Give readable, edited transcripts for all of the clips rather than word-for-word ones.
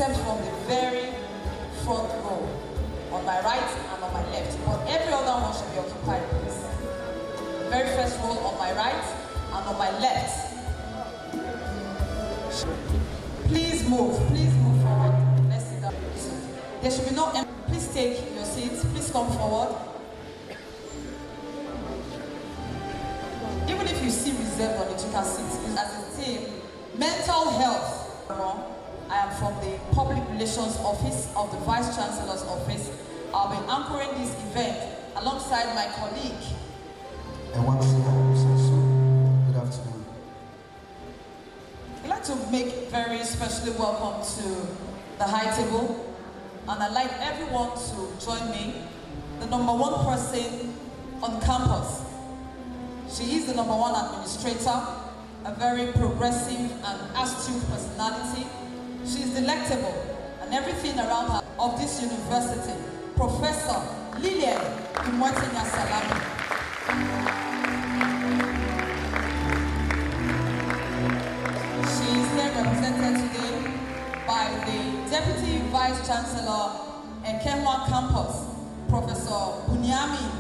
except from the very front row, on my right and on my left. But every other one should be occupied, please. The very first row on my right and on my left. Please move forward. Let's sit down. There should be no empty. Please take your seats. Please come forward. Even if you see reserved on it, you can sit. As a team, mental health. I am from the Public Relations Office of the Vice Chancellor's Office. I'll be anchoring this event alongside my colleague. And once again, good afternoon. I'd like to make very specially welcome to the high table, and I'd like everyone to join me. The #1 person on campus. She is the #1 administrator, a very progressive and astute personality. She is delectable and everything around her of this university, Professor Lillian Imwetinya-Salami. She is here represented today by the Deputy Vice Chancellor at Kenwa Campus, Professor Bunyamin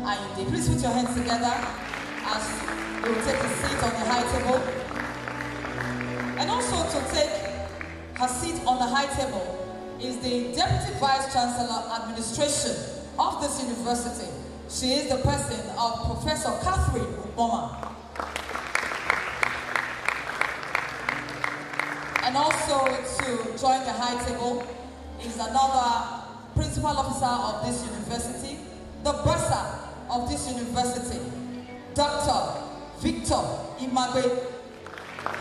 Ayinde. Please put your hands together as you will take a seat on the high table. And also to take her seat on the high table is the Deputy Vice Chancellor Administration of this university. She is the person of Professor Catherine Uboma. And also to join the high table is another principal officer of this university, the bursar of this university, Dr. Victor Imagwe,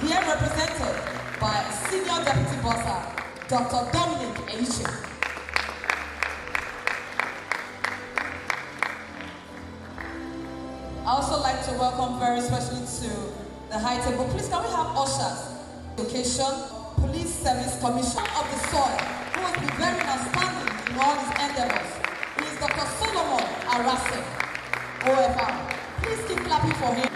here represented by Senior Deputy Bursar, Dr. Dominic Eiche. I also like to welcome very especially to the high table. Please, can we have ushers? Education, Police Service Commission of the Soil, who has been very outstanding in all his endeavors. He is Dr. Solomon Arase, OFR. Please keep clapping for him.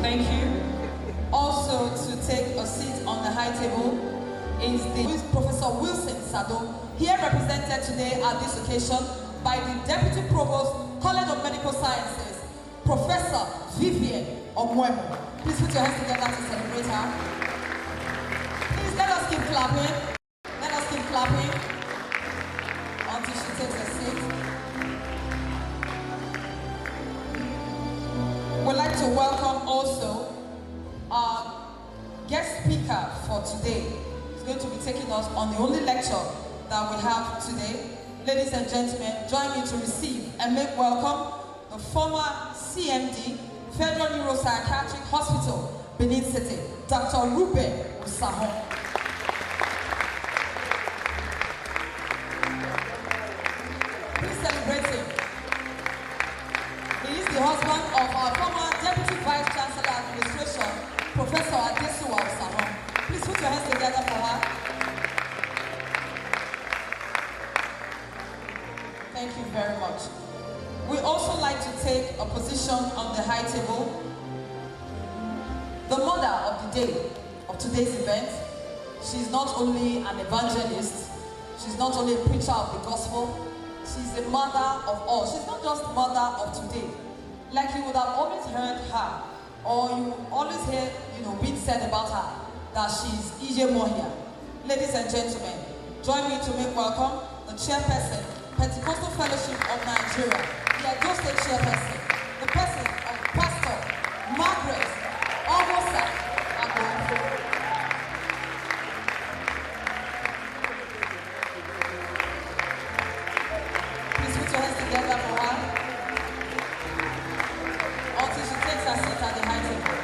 Thank you. Also to take a seat on the high table is Professor Wilson Sado, here represented today at this occasion by the Deputy Provost, College of Medical Sciences, Professor Vivian Omwemo. Please put your hands together to celebrate her. Please let us keep clapping. Let us keep clapping until she takes a seat. We'd like to welcome also our guest speaker for today. He's going to be taking us on the only lecture that we have today. Ladies and gentlemen, join me to receive and make welcome the former CMD, Federal Neuropsychiatric Hospital, Benin City, Dr. Ruben Usahon. Please celebrate him. He is the husband of our former Deputy Vice Chancellor Administration, Professor Adesuwa Usahon. Please put your hands together for her. Thank you very much. We also like to take a position on the high table. The mother of the day of today's event. She's not only an evangelist, she's not only a preacher of the gospel, she's the mother of all. She's not just the mother of today. Like you would have always heard her, or you always hear, being said about her, that she's Ije Mohia. Ladies and gentlemen, join me to make welcome the chairperson, Pentecostal Fellowship of Nigeria, the Edo State chairperson, the person of Pastor Margaret Omosa Agbo. Please put your hands together for her until she takes her seat at the high table.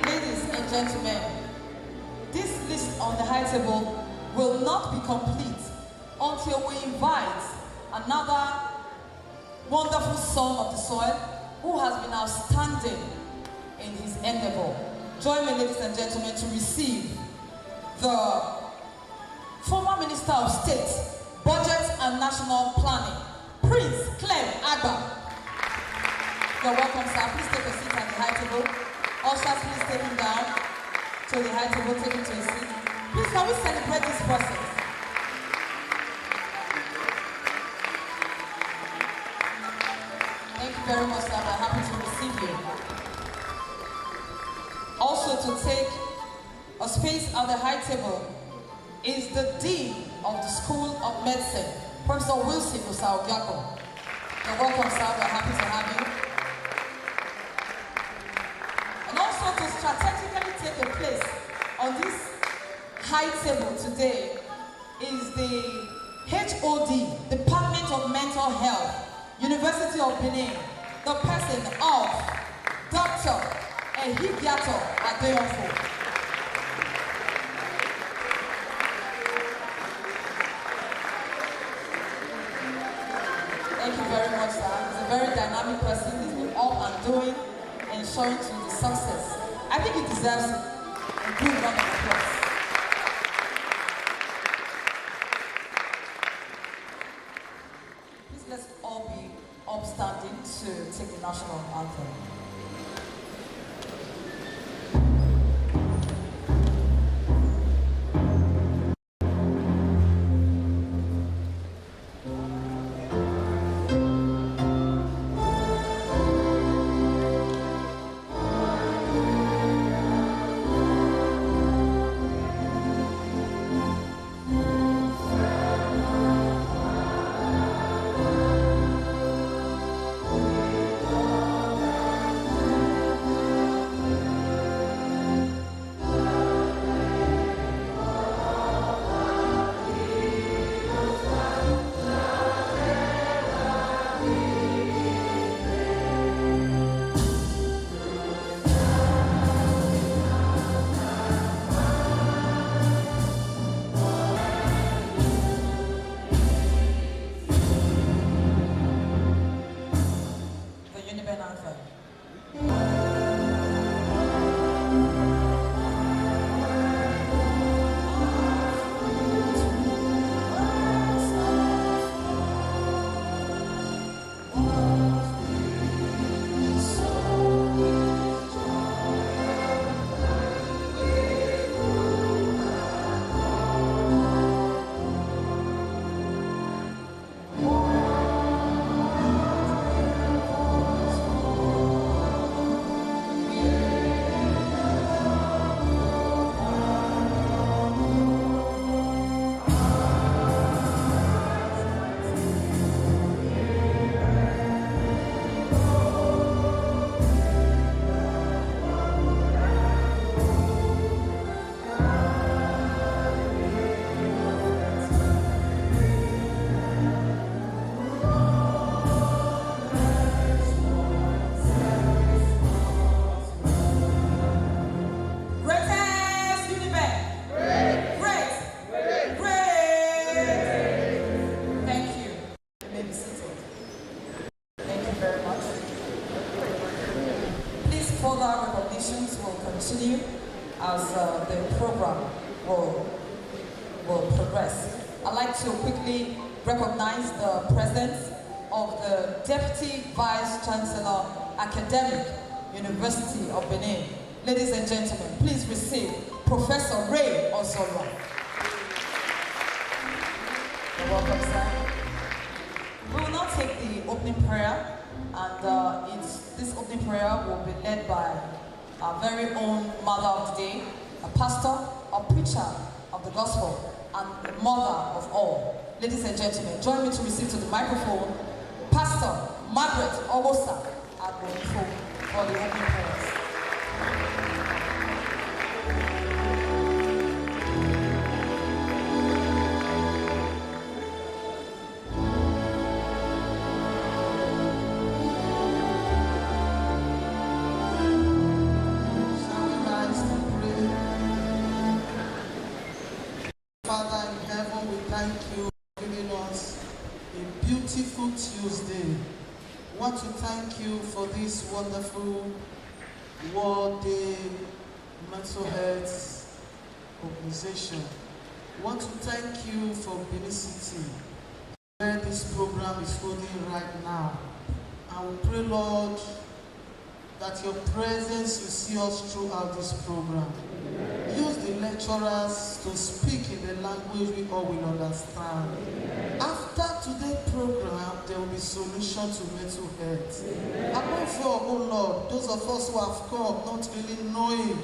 Ladies and gentlemen, this list on the high table will not be complete until we invite another wonderful son of the soil, who has been outstanding in his endeavor. Join me, ladies and gentlemen, to receive the former Minister of State, Budget and National Planning, Prince Clem Agba. You're welcome, sir. Please take a seat at the high table. Ushers, please take him down to the high table, take him to his seat. Please, can we celebrate this process? Thank you very much, sir. We're happy to receive you. Also to take a space at the high table is the Dean of the School of Medicine, Professor Wilson Osaogiako. You're welcome, sir. We're happy to have you. And also to strategically take a place on this high table today is the HOD, Department of Mental Health, University of Benin, the person of Dr. Ehigiato Adeyonfo. Thank you very much, sir. He's a very dynamic person. He's been up and doing, ensuring to the success. I think he deserves a good round of applause. Please let's all be upstanding to take the national anthem. Further recognitions will continue as the program will progress. I'd like to quickly recognize the presence of the Deputy Vice Chancellor, Academic, University of Benin. Ladies and gentlemen, please receive Professor Ray Ozolwa. You're welcome, sir. We will now take the opening prayer. And this opening prayer will be led by our very own mother of the day, a pastor, a preacher of the gospel, and the mother of all. Ladies and gentlemen, join me to receive to the microphone Pastor Margaret Owosa Agbonifo for the opening prayers. Father in heaven, we thank you for giving us a beautiful Tuesday. want to thank you for this wonderful World Day Mental Health Organization. Want to thank you for Benin City, where this program is holding right now. And we pray, Lord, that your presence will see us throughout this program. Use the lecturers to speak in the language we all will understand. After today's program, there will be solution to mental health. Above all, oh Lord, those of us who have come not really knowing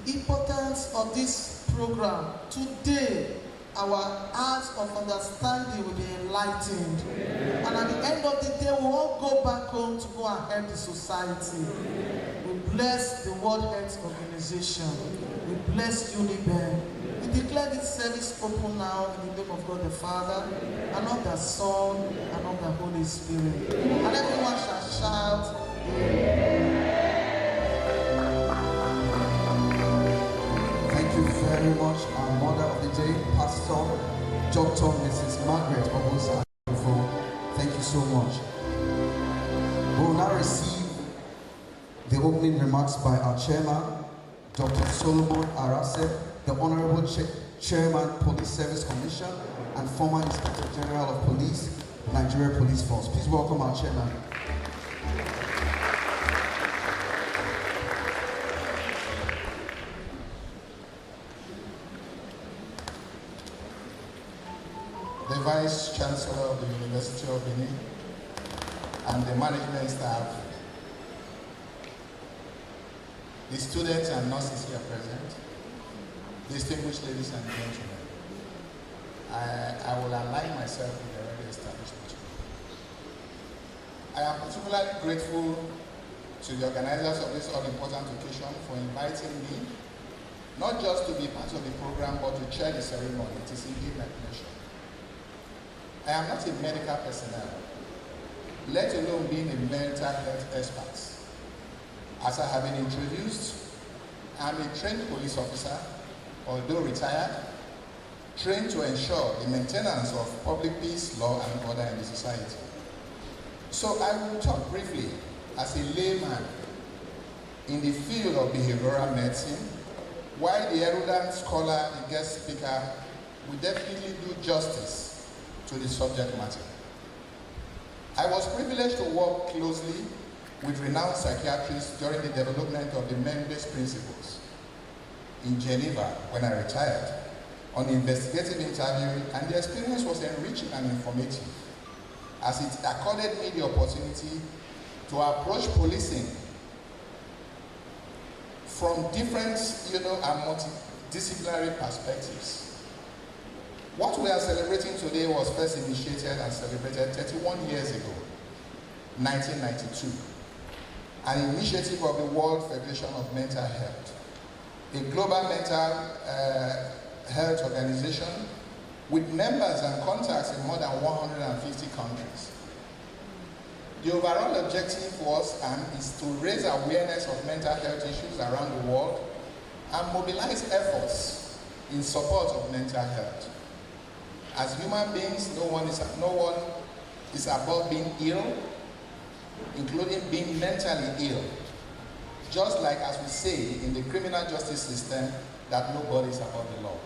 the importance of this program, today our eyes of understanding will be enlightened. And at the end of the day, we all go back home to go and help the society. We bless the World Health Organization. We bless UNIBEN. We declare this service open now in the name of God the Father, and of the Son, and of the Holy Spirit. And everyone shall shout, Thank you very much, our mother of the day, Pastor Dr. Mrs. Margaret Obosa. Thank you so much. We will now receive the opening remarks by our chairman, Dr. Solomon Arase, the Honorable Chairman, Police Service Commission, and former Inspector General of Police, Nigeria Police Force. Please welcome our chairman. The Vice Chancellor of the University of Benin, and the management staff, the students and nurses here present, distinguished ladies and gentlemen, I will align myself with the already established protocol. I am particularly grateful to the organizers of this all-important occasion for inviting me, not just to be part of the program, but to chair the ceremony. It is indeed my pleasure. I am not a medical personnel, let alone being a mental health expert. As I have been introduced, I am a trained police officer, although retired, trained to ensure the maintenance of public peace, law, and order in the society. So I will talk briefly as a layman in the field of behavioral medicine, while the erudite scholar, the guest speaker, will definitely do justice to the subject matter. I was privileged to work closely with renowned psychiatrists during the development of the MEM-based principles in Geneva when I retired on investigative interviewing, and the experience was enriching and informative as it accorded me the opportunity to approach policing from different, and multidisciplinary perspectives. What we are celebrating today was first initiated and celebrated 31 years ago, 1992, an initiative of the World Federation of Mental Health, a global mental health organization with members and contacts in more than 150 countries. The overall objective was and is to raise awareness of mental health issues around the world and mobilize efforts in support of mental health. As human beings, no one is above being ill, including being mentally ill. Just like as we say in the criminal justice system that nobody is above the law.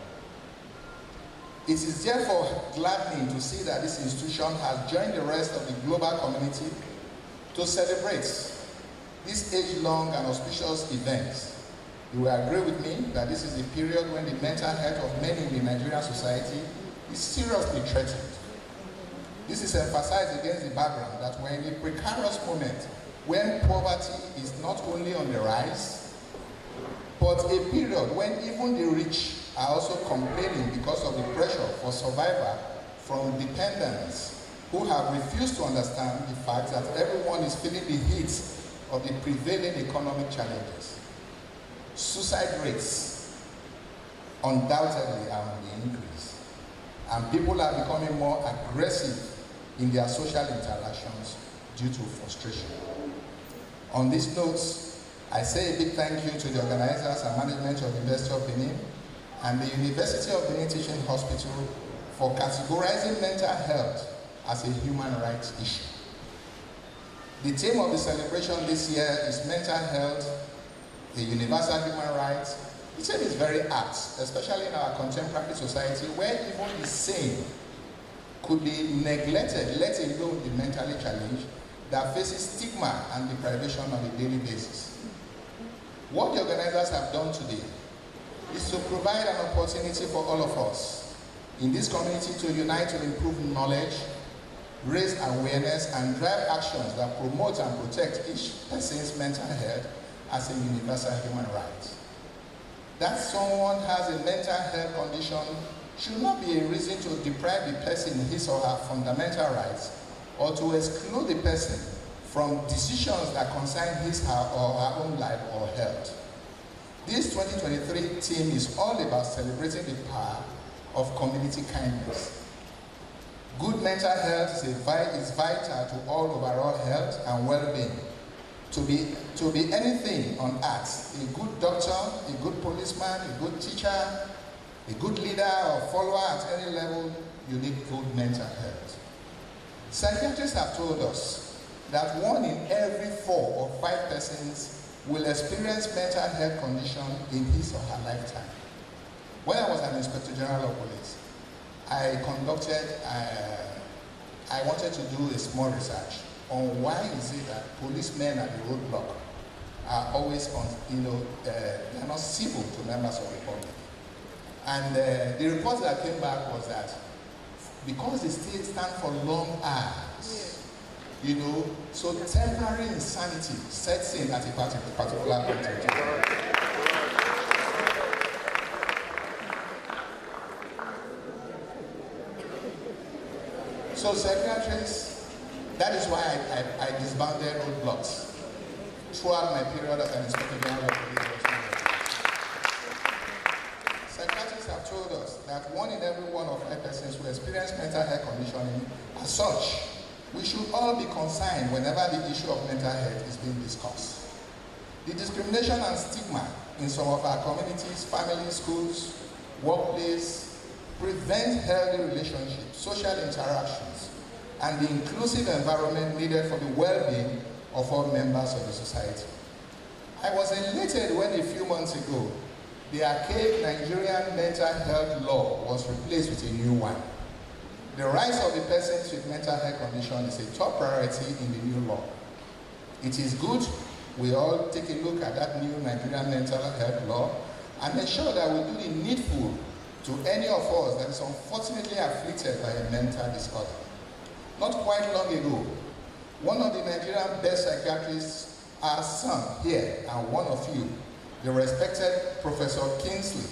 It is therefore gladdening to see that this institution has joined the rest of the global community to celebrate this age-long and auspicious event. You will agree with me that this is a period when the mental health of many in the Nigerian society is seriously threatened. This is emphasized against the background that we're in a precarious moment when poverty is not only on the rise, but a period when even the rich are also complaining because of the pressure for survival from dependents who have refused to understand the fact that everyone is feeling the heat of the prevailing economic challenges. Suicide rates undoubtedly are on the increase, and people are becoming more aggressive in their social interactions due to frustration. On these notes, I say a big thank you to the organizers and management of the University of Benin and the University of Benin Teaching Hospital for categorizing mental health as a human rights issue. The theme of the celebration this year is mental health, a universal human right. The theme is very apt, especially in our contemporary society where even the sane could be neglected, let alone the mentally challenged, that faces stigma and deprivation on a daily basis. What the organizers have done today is to provide an opportunity for all of us in this community to unite to improve knowledge, raise awareness, and drive actions that promote and protect each person's mental health as a universal human right. That someone has a mental health condition should not be a reason to deprive the person his or her fundamental rights or to exclude the person from decisions that concern his or her own life or health. This 2023 theme is all about celebrating the power of community kindness. Good mental health is vital to all overall health and well-being. To be anything on earth, a good doctor, a good policeman, a good teacher, a good leader or follower at any level, you need good mental health. Psychiatrists have told us that 1 in every 4 or 5 persons will experience mental health condition in his or her lifetime. When I was an Inspector General of Police, I wanted to do a small research on why is it that policemen at the roadblock are always they're not civil to members of the public. And the report that came back was that because they still stand for long hours, so temporary insanity sets in at a particular point in time. So psychiatrists, that is why I disbanded roadblocks throughout my period as an Inspector General of Police. Psychiatrists have told us that 1 in every 1 of 5 persons who experience mental health conditioning. As such, we should all be concerned whenever the issue of mental health is being discussed. The discrimination and stigma in some of our communities, families, schools, workplace, prevent healthy relationships, social interactions, and the inclusive environment needed for the well-being of all members of the society. I was elated when a few months ago, the archaic Nigerian mental health law was replaced with a new one. The rights of the persons with mental health condition is a top priority in the new law. It is good we all take a look at that new Nigerian mental health law and ensure that we do the needful to any of us that is unfortunately afflicted by a mental disorder. Not quite long ago, one of the Nigerian best psychiatrists, our son here, and one of you, the respected Professor Kingsley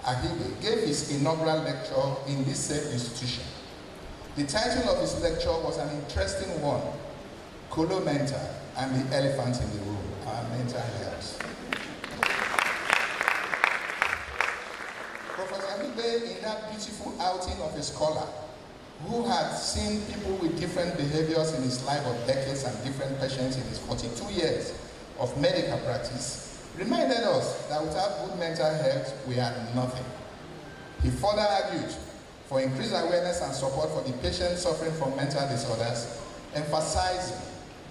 Ahibe, gave his inaugural lecture in this same institution. The title of his lecture was an interesting one, Kolo Mental and the Elephant in the Room, our mental health. Professor Ahibe, in that beautiful outing of a scholar who had seen people with different behaviors in his life of decades and different patients in his 42 years of medical practice, reminded us that without good mental health, we had nothing. He further argued for increased awareness and support for the patients suffering from mental disorders, emphasizing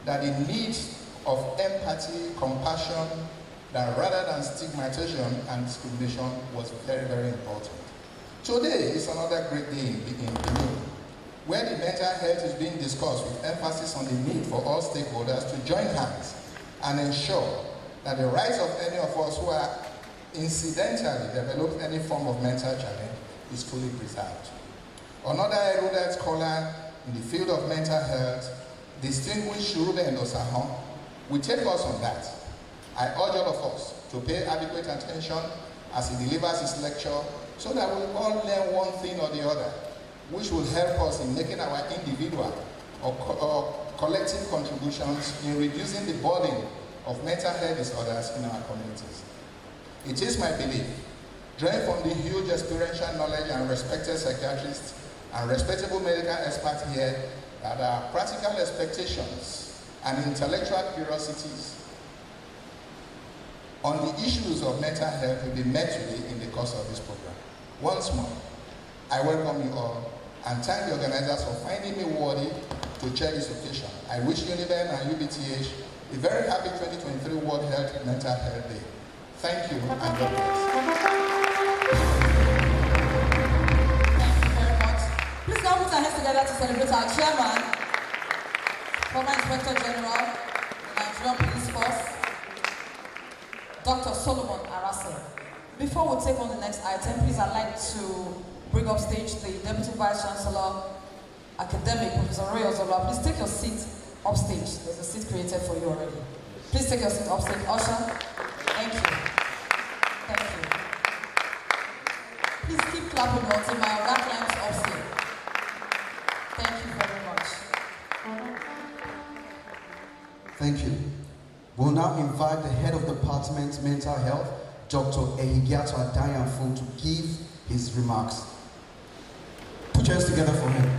that the need of empathy, compassion, that rather than stigmatization and discrimination was very, very important. Today is another great day in Benin, where the mental health is being discussed with emphasis on the need for all stakeholders to join hands and ensure that the rights of any of us who are incidentally developed any form of mental challenge is fully preserved. Another erudite scholar in the field of mental health, distinguished Ruben Osahon, will take us on that. I urge all of us to pay adequate attention as he delivers his lecture so that we all learn one thing or the other, which will help us in making our individual or collective contributions in reducing the burden of mental health disorders in our communities. It is my belief, drawing from the huge experiential knowledge and respected psychiatrists and respectable medical experts here, that our practical expectations and intellectual curiosities on the issues of mental health will be met today in the course of this program. Once more, I welcome you all and thank the organizers for finding me worthy to chair this occasion. I wish Uniben and UBTH a very happy 2023 World Mental Health Day. Thank you and God bless. Thank you very much. Please now put our hands together to celebrate our chairman, former Inspector General, Nigerian Police Force, Dr. Solomon Arase. Before we take on the next item, please I'd like to bring up stage the Deputy Vice Chancellor, Academic Professor Roy Ozola. Please take your seat upstage. There's a seat created for you already. Please take your seat upstage. Usher, thank you. Thank you. Please keep clapping until my other clients upstage. Thank you very much. Thank you. We'll now invite the head of Department Mental Health, Dr. Ehigiato Adayanfo, to give his remarks. Put your hands together for him.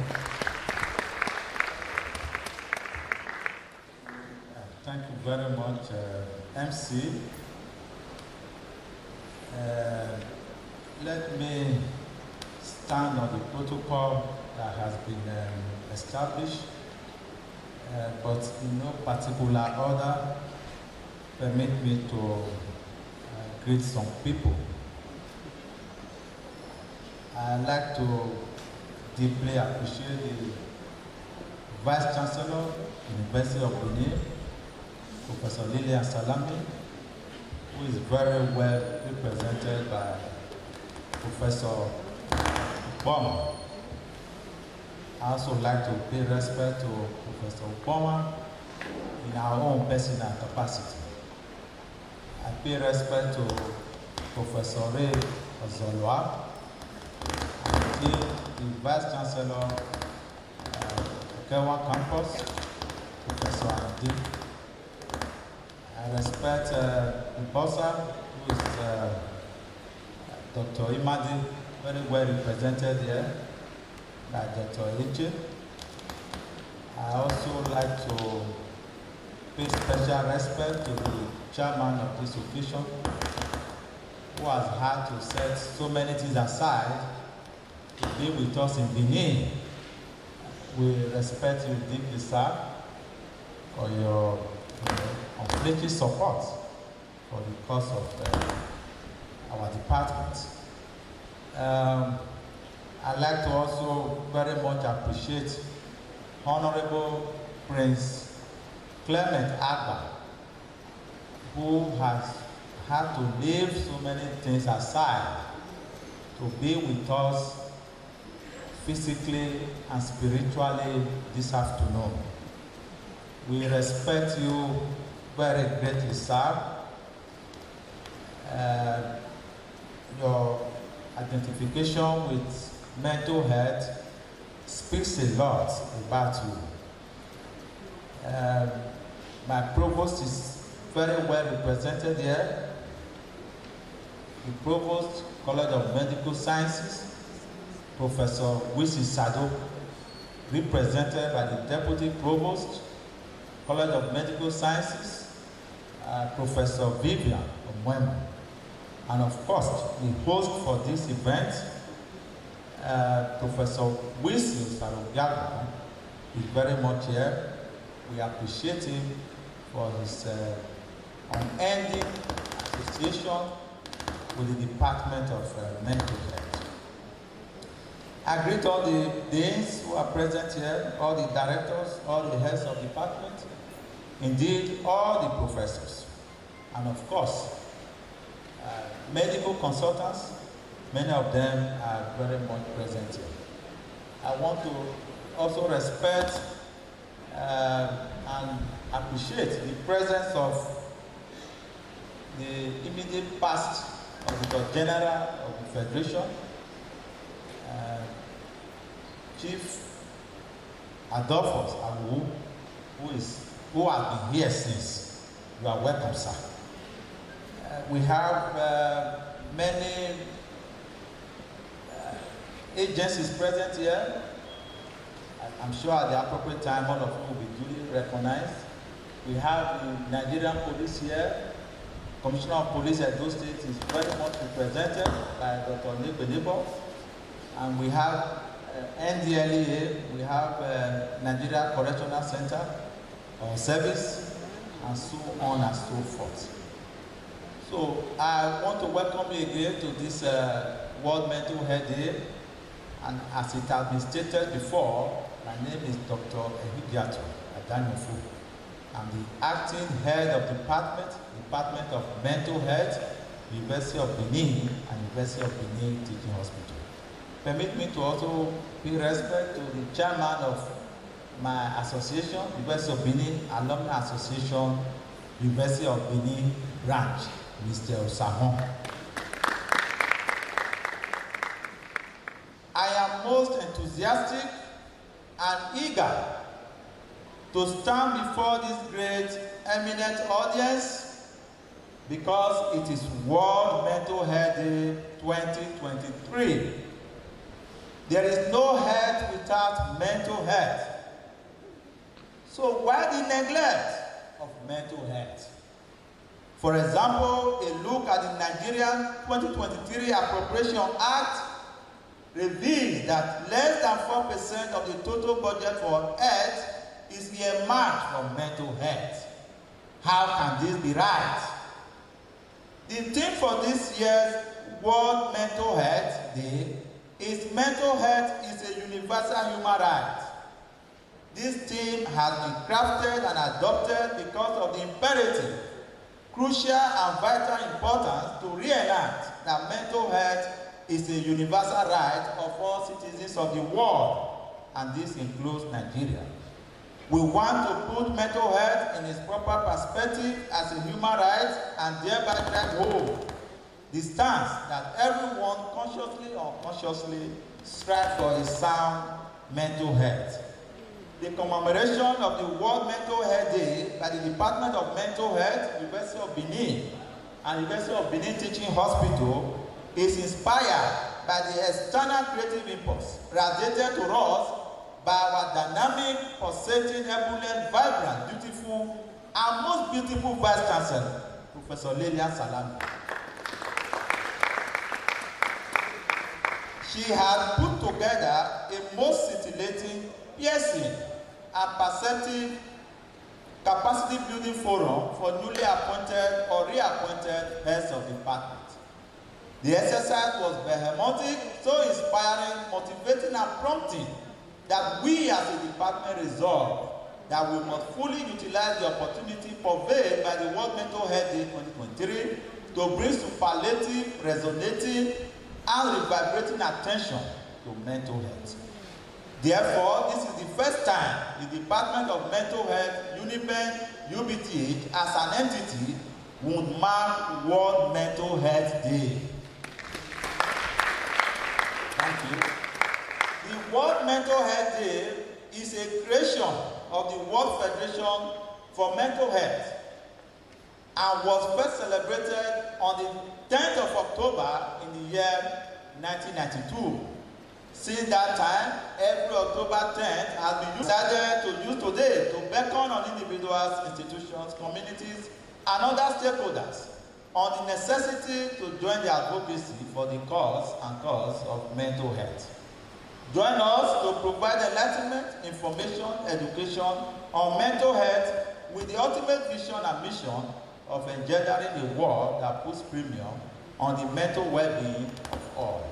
Thank you very much, MC. Let me stand on the protocol that has been established, but in no particular order. Permit me to greet some people. I'd like to deeply appreciate the Vice Chancellor, University of Benin, Professor Lilian Salami, who is very well represented by Professor Obama. I also like to pay respect to Professor Obama in our own personal capacity. I pay respect to Professor Ray Ozolwa, and the Vice Chancellor, Kewa Campus, Professor Adi. I respect the bossa, who is Dr. Imadi, very well represented here by Dr. Eche. I also like to pay special respect to the chairman of this occasion, who has had to set so many things aside to be with us in Benin. We respect you deeply, sir, for your complete support for the cause of our department. I'd like to also very much appreciate Honorable Prince Clement Agba, who has had to leave so many things aside to be with us physically and spiritually this afternoon. We respect you very greatly, sir. Your identification with mental health speaks a lot about you. My provost is very well represented here. The Provost, College of Medical Sciences, Professor Wisi Sado, represented by the Deputy Provost, College of Medical Sciences, Professor Vivian Omwema. And of course, the host for this event, Professor Wisi Sarogiaga, is very much here. We appreciate him for his unending association with the Department of Mental Health. I greet all the deans who are present here, all the directors, all the heads of department, indeed all the professors, and of course, medical consultants. Many of them are very much present here. I want to also respect and appreciate the presence of the immediate past Auditor General of the Federation, Chief Adolphus Awu, who has been here since. You are welcome, sir. We have many agencies present here. I'm sure at the appropriate time all of you will be duly recognized. We have the Nigerian police here. Commissioner of Police Edo State is very much represented by Dr. Nibo. And we have NDLEA, we have Nigeria Correctional Center, service, and so on and so forth. So I want to welcome you again to this World Mental Health Day. And as it has been stated before, my name is Dr. Ehigiatu Adanyofu. I'm the acting head of Department of Mental Health, University of Benin and University of Benin Teaching Hospital. Permit me to also pay respect to the chairman of my association, University of Benin Alumni Association, University of Benin Branch, Mr. Osahon. I am most enthusiastic and eager to stand before this great eminent audience because it is World Mental Health Day 2023. There is no health without mental health. So why the neglect of mental health? For example, a look at the Nigerian 2023 Appropriation Act reveals that less than 4% of the total budget for health is earmarked for mental health. How can this be right? The theme for this year's World Mental Health Day is mental health is a universal human right. This theme has been crafted and adopted because of the imperative, crucial and vital importance to reenact that mental health is a universal right of all citizens of the world, and this includes Nigeria. We want to put mental health in its proper perspective as a human right and thereby drive home the stance that everyone, consciously or unconsciously, strives for a sound mental health. The commemoration of the World Mental Health Day by the Department of Mental Health, University of Benin, and University of Benin Teaching Hospital is inspired by the external creative impulse radiated to us by our dynamic, pulsating, ebullient, vibrant, beautiful, and most beautiful Vice Chancellor, Professor Lilian Salami. She has put together a most scintillating, piercing, and perceptive capacity building forum for newly appointed or reappointed heads of department. The exercise was behemoth, so inspiring, motivating, and prompting that we as a department resolve that we must fully utilize the opportunity purveyed by the World Mental Health Day 2023 to bring superlative, resonating, and reverberating attention to mental health. Therefore, this is the first time the Department of Mental Health, UNIBEN, UBTH, as an entity, would mark World Mental Health Day. Thank you. The World Mental Health Day is a creation of the World Federation for Mental Health and was first celebrated on the 10th of October in the year 1992. Since that time, every October 10th has been decided to use today to beckon on individuals, institutions, communities, and other stakeholders on the necessity to join the advocacy for the cause of mental health. Join us to provide enlightenment, information, education on mental health with the ultimate vision and mission of engendering a world that puts premium on the mental well-being of all.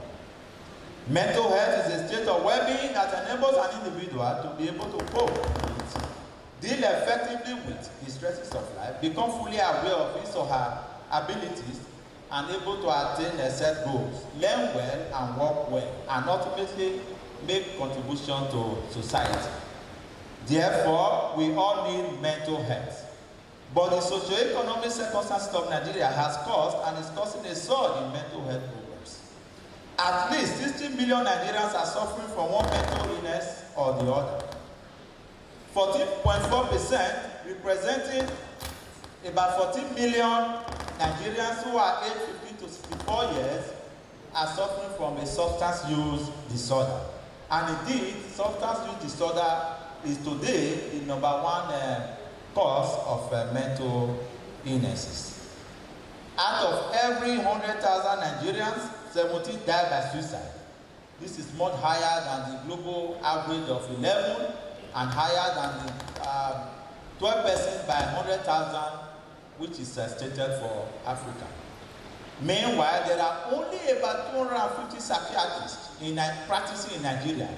Mental health is a state of well-being that enables an individual to be able to cope with, deal effectively with the stresses of life, become fully aware of his or her abilities, and able to attain their set goals, learn well and work well, and ultimately make contribution to society. Therefore, we all need mental health. But the socio-economic circumstances of Nigeria has caused and is causing a surge in mental health problems. At least 60 million Nigerians are suffering from one mental illness or the other. 14.4%, representing about 14 million Nigerians who are aged 15 to 64 years, are suffering from a substance use disorder. And indeed, substance use disorder is today the number one cause of mental illnesses. Out of every 100,000 Nigerians, 70 die by suicide. This is much higher than the global average of 11 and higher than the 12% by 100,000, which is stated for Africa. Meanwhile, there are only about 250 psychiatrists practicing in Nigeria.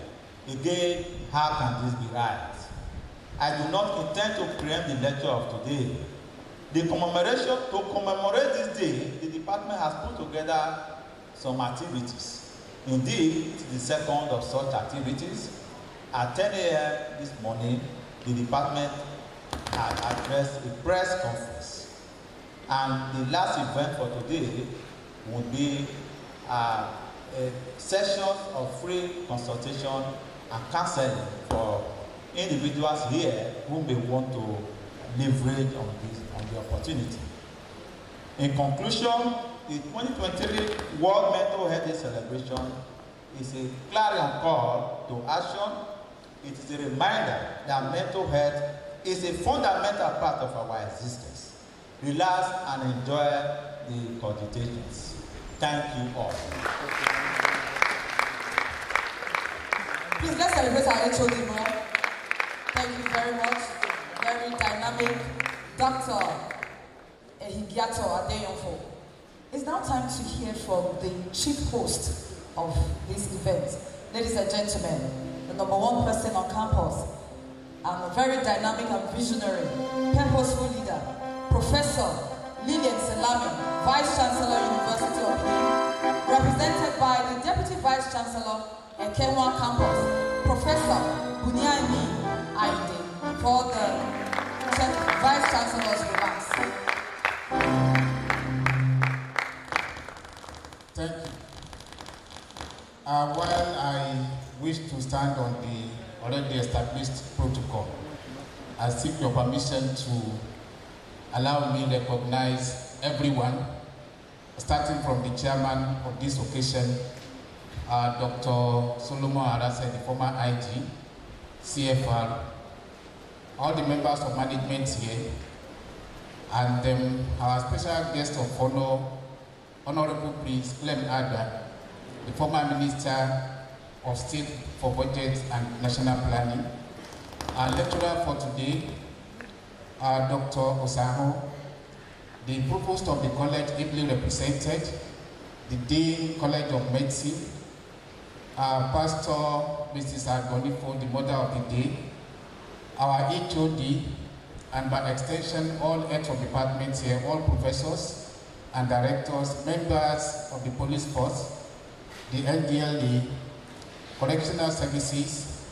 Again, how can this be right? I do not intend to preempt the lecture of today. To commemorate this day, the department has put together some activities. Indeed, it is the second of such activities. At 10 a.m. this morning, the department had addressed a press conference. And the last event for today would be a session of free consultation and counseling for individuals here who may want to leverage on the opportunity. In conclusion, the 2023 World Mental Health Day celebration is a clarion call to action. It is a reminder that mental health is a fundamental part of our existence. Relax and enjoy the cogitations. Thank you all. Please let's celebrate our HOD more. Thank you very much. Very dynamic Dr. Ehigiato Adeyonfo. It's now time to hear from the chief host of this event. Ladies and gentlemen, the #1 person on campus and a very dynamic and visionary, purposeful leader, Professor Lillian Salami, Vice Chancellor, University of Benin, represented by the Deputy Vice Chancellor at Kenwa Campus, Professor Bunyaimi Aide, for the Vice Chancellor's remarks. Thank you. While I wish to stand on the already established protocol, I seek your permission to allow me to recognize everyone, starting from the chairman of this occasion, Dr. Solomon Arase, the former IG, CFR, all the members of management here, and our special guest of honor, Honorable Prince Clem Ada, the former Minister of State for Budget and National Planning, our lecturer for today, Dr. Osaho, the provost of the college ably represented, the Dean College of Medicine, Pastor Mrs. Agonifo, the mother of the day, our HOD, and by extension, all heads of departments here, all professors and directors, members of the police force, the NDLE, correctional services,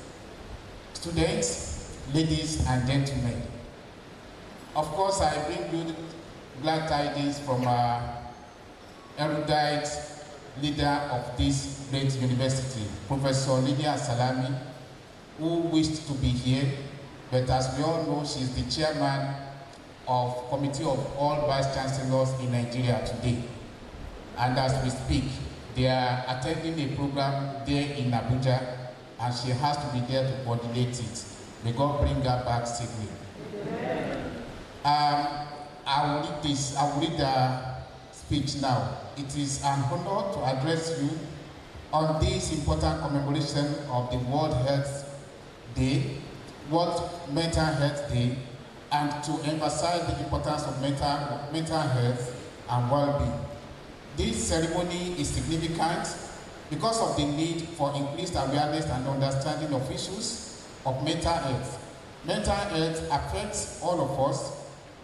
students, ladies and gentlemen. Of course, I bring you glad tidings from our erudite leader of this great university, Professor Lydia Salami, who wished to be here, but as we all know, she is the chairman of Committee of all Vice Chancellors in Nigeria today. And as we speak, they are attending a program there in Abuja, and she has to be there to coordinate it. May God bring her back safely. I will read the speech now. It is an honor to address you on this important commemoration of the World Mental Health Day, and to emphasize the importance of mental health and well-being. This ceremony is significant because of the need for increased awareness and understanding of issues of mental health. Mental health affects all of us,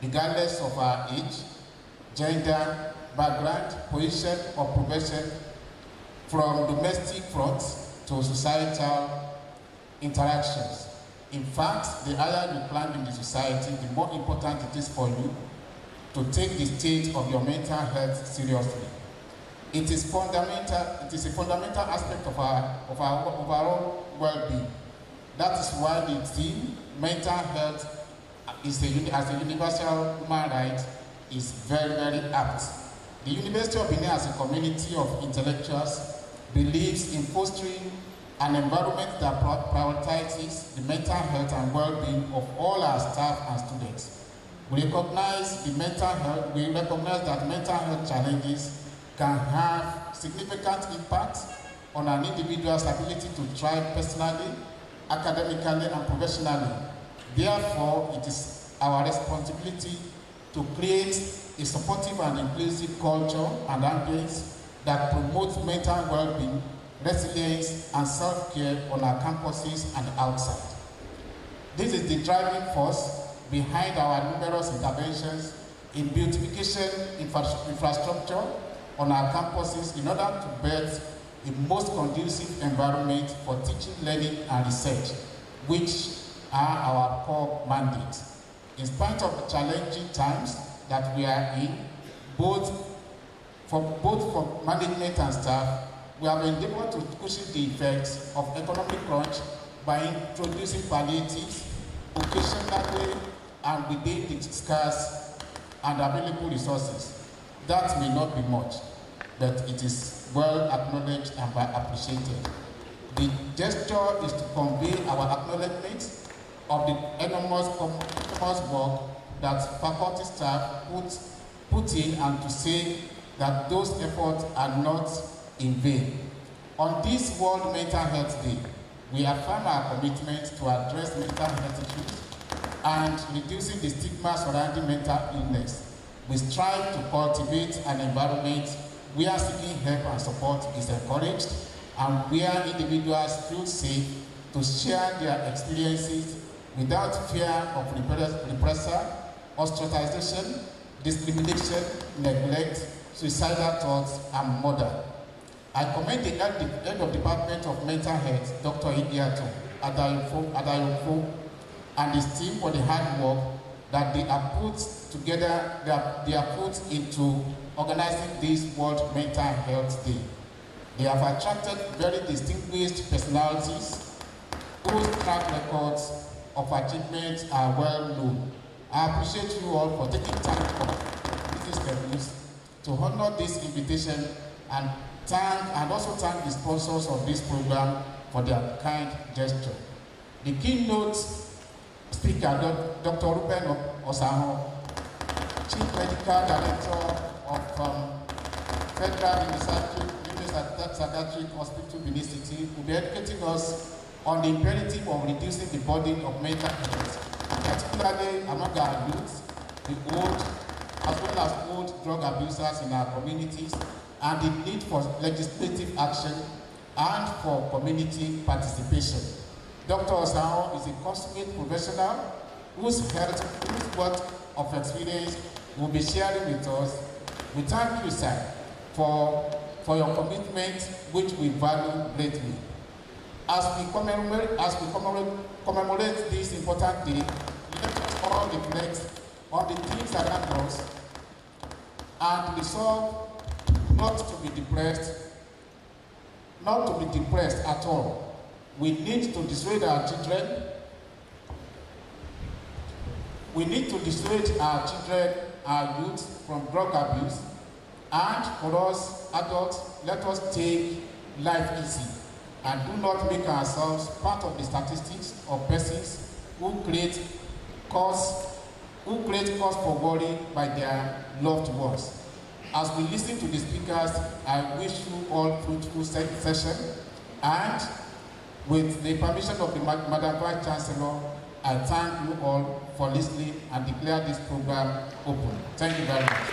regardless of our age, gender, background, position, or profession, from domestic fronts to societal interactions. In fact, the higher you climb in the society, the more important it is for you to take the state of your mental health seriously. It is a fundamental aspect of our overall well-being. That is why the theme, mental health as a universal human right, is very, very apt. The University of Benin, as a community of intellectuals, believes in fostering an environment that prioritizes the mental health and well-being of all our staff and students. We recognize that mental health challenges can have significant impact on an individual's ability to thrive personally, academically, and professionally. Therefore, it is our responsibility to create a supportive and inclusive culture and ambience that promotes mental well-being, resilience, and self-care on our campuses and outside. This is the driving force behind our numerous interventions in beautification infrastructure on our campuses in order to build a most conducive environment for teaching, learning, and research, which are our core mandates. In spite of the challenging times that we are in, both for management and staff, we have endeavored to cushion the effects of economic crunch by introducing palliatives occasionally and within the scarce and available resources. That may not be much, but it is well acknowledged and appreciated. The gesture is to convey our acknowledgement of the enormous work that faculty staff put in, and to say that those efforts are not in vain. On this World Mental Health Day, we affirm our commitment to address mental health issues and reducing the stigma surrounding mental illness. We strive to cultivate an environment where seeking help and support is encouraged and where individuals feel safe to share their experiences without fear of reprisal, ostracization, discrimination, neglect, suicidal thoughts, and murder. I commend the Head of Department of Mental Health, Dr. Idiato Adayofo, and his team for the hard work that they have put together, they have put into organizing this World Mental Health Day. They have attracted very distinguished personalities whose track records of achievement are well known. I appreciate you all for taking time for these schedules to honor this invitation and also thank the sponsors of this program for their kind gesture. The keynote speaker, Dr. Ruben Osaho, Chief Medical Director of Federal Psychiatric Hospital, Benin City, will be educating us on the imperative of reducing the burden of mental health, particularly among our youth, the old, as well as old drug abusers in our communities, and the need for legislative action and for community participation. Dr. Osao is a consummate professional whose wealth of experience will be sharing with us. We thank you, sir, for your commitment, which we value greatly. As we commemorate this important day, let us all reflect on the things around us and resolve not to be depressed at all. We need to dissuade our children. We need to dissuade our children, our youth, from drug abuse. And for us adults, let us take life easy and do not make ourselves part of the statistics of persons who create cause for worry by their loved ones. As we listen to the speakers, I wish you all fruitful session, and with the permission of the Madam Vice Chancellor, I thank you all for listening and declare this program open. Thank you very much.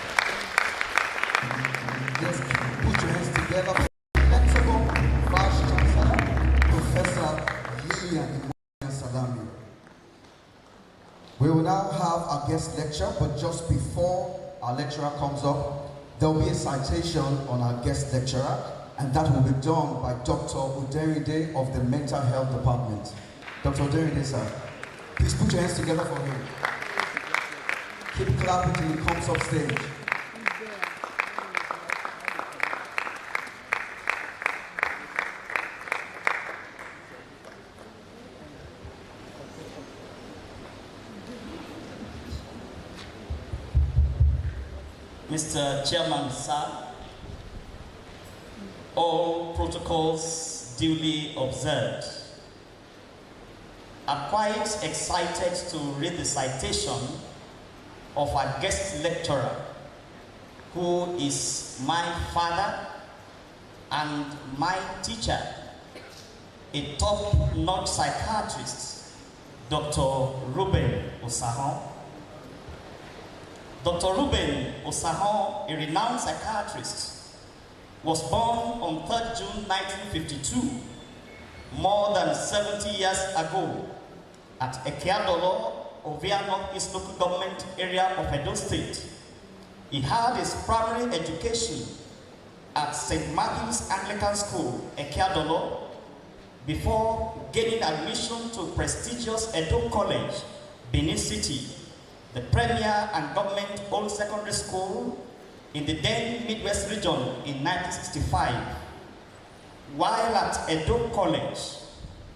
Just put your hands together for the flexible Vice Chancellor, Professor Lillian Salami. We will now have our guest lecture, but just before our lecturer comes up, there will be a citation on our guest lecturer, and that will be done by Dr. Oderide of the Mental Health Department. Dr. Oderide, sir, please put your hands together for him. Keep clapping till he comes up stage. Mr. Chairman, sir, all protocols duly observed. I'm quite excited to read the citation of our guest lecturer, who is my father and my teacher, a top-notch psychiatrist, Dr. Ruben Osahon. Dr. Ruben Osahon, a renowned psychiatrist, was born on 3rd June 1952, more than 70 years ago, at Ekeadolo, Ovia North-East Local Government Area of Edo State. He had his primary education at St. Matthew's Anglican School, Ekeadolo, before gaining admission to prestigious Edo College, Benin City, the premier and government-owned secondary school in the then Midwest region in 1965. While at Edo College,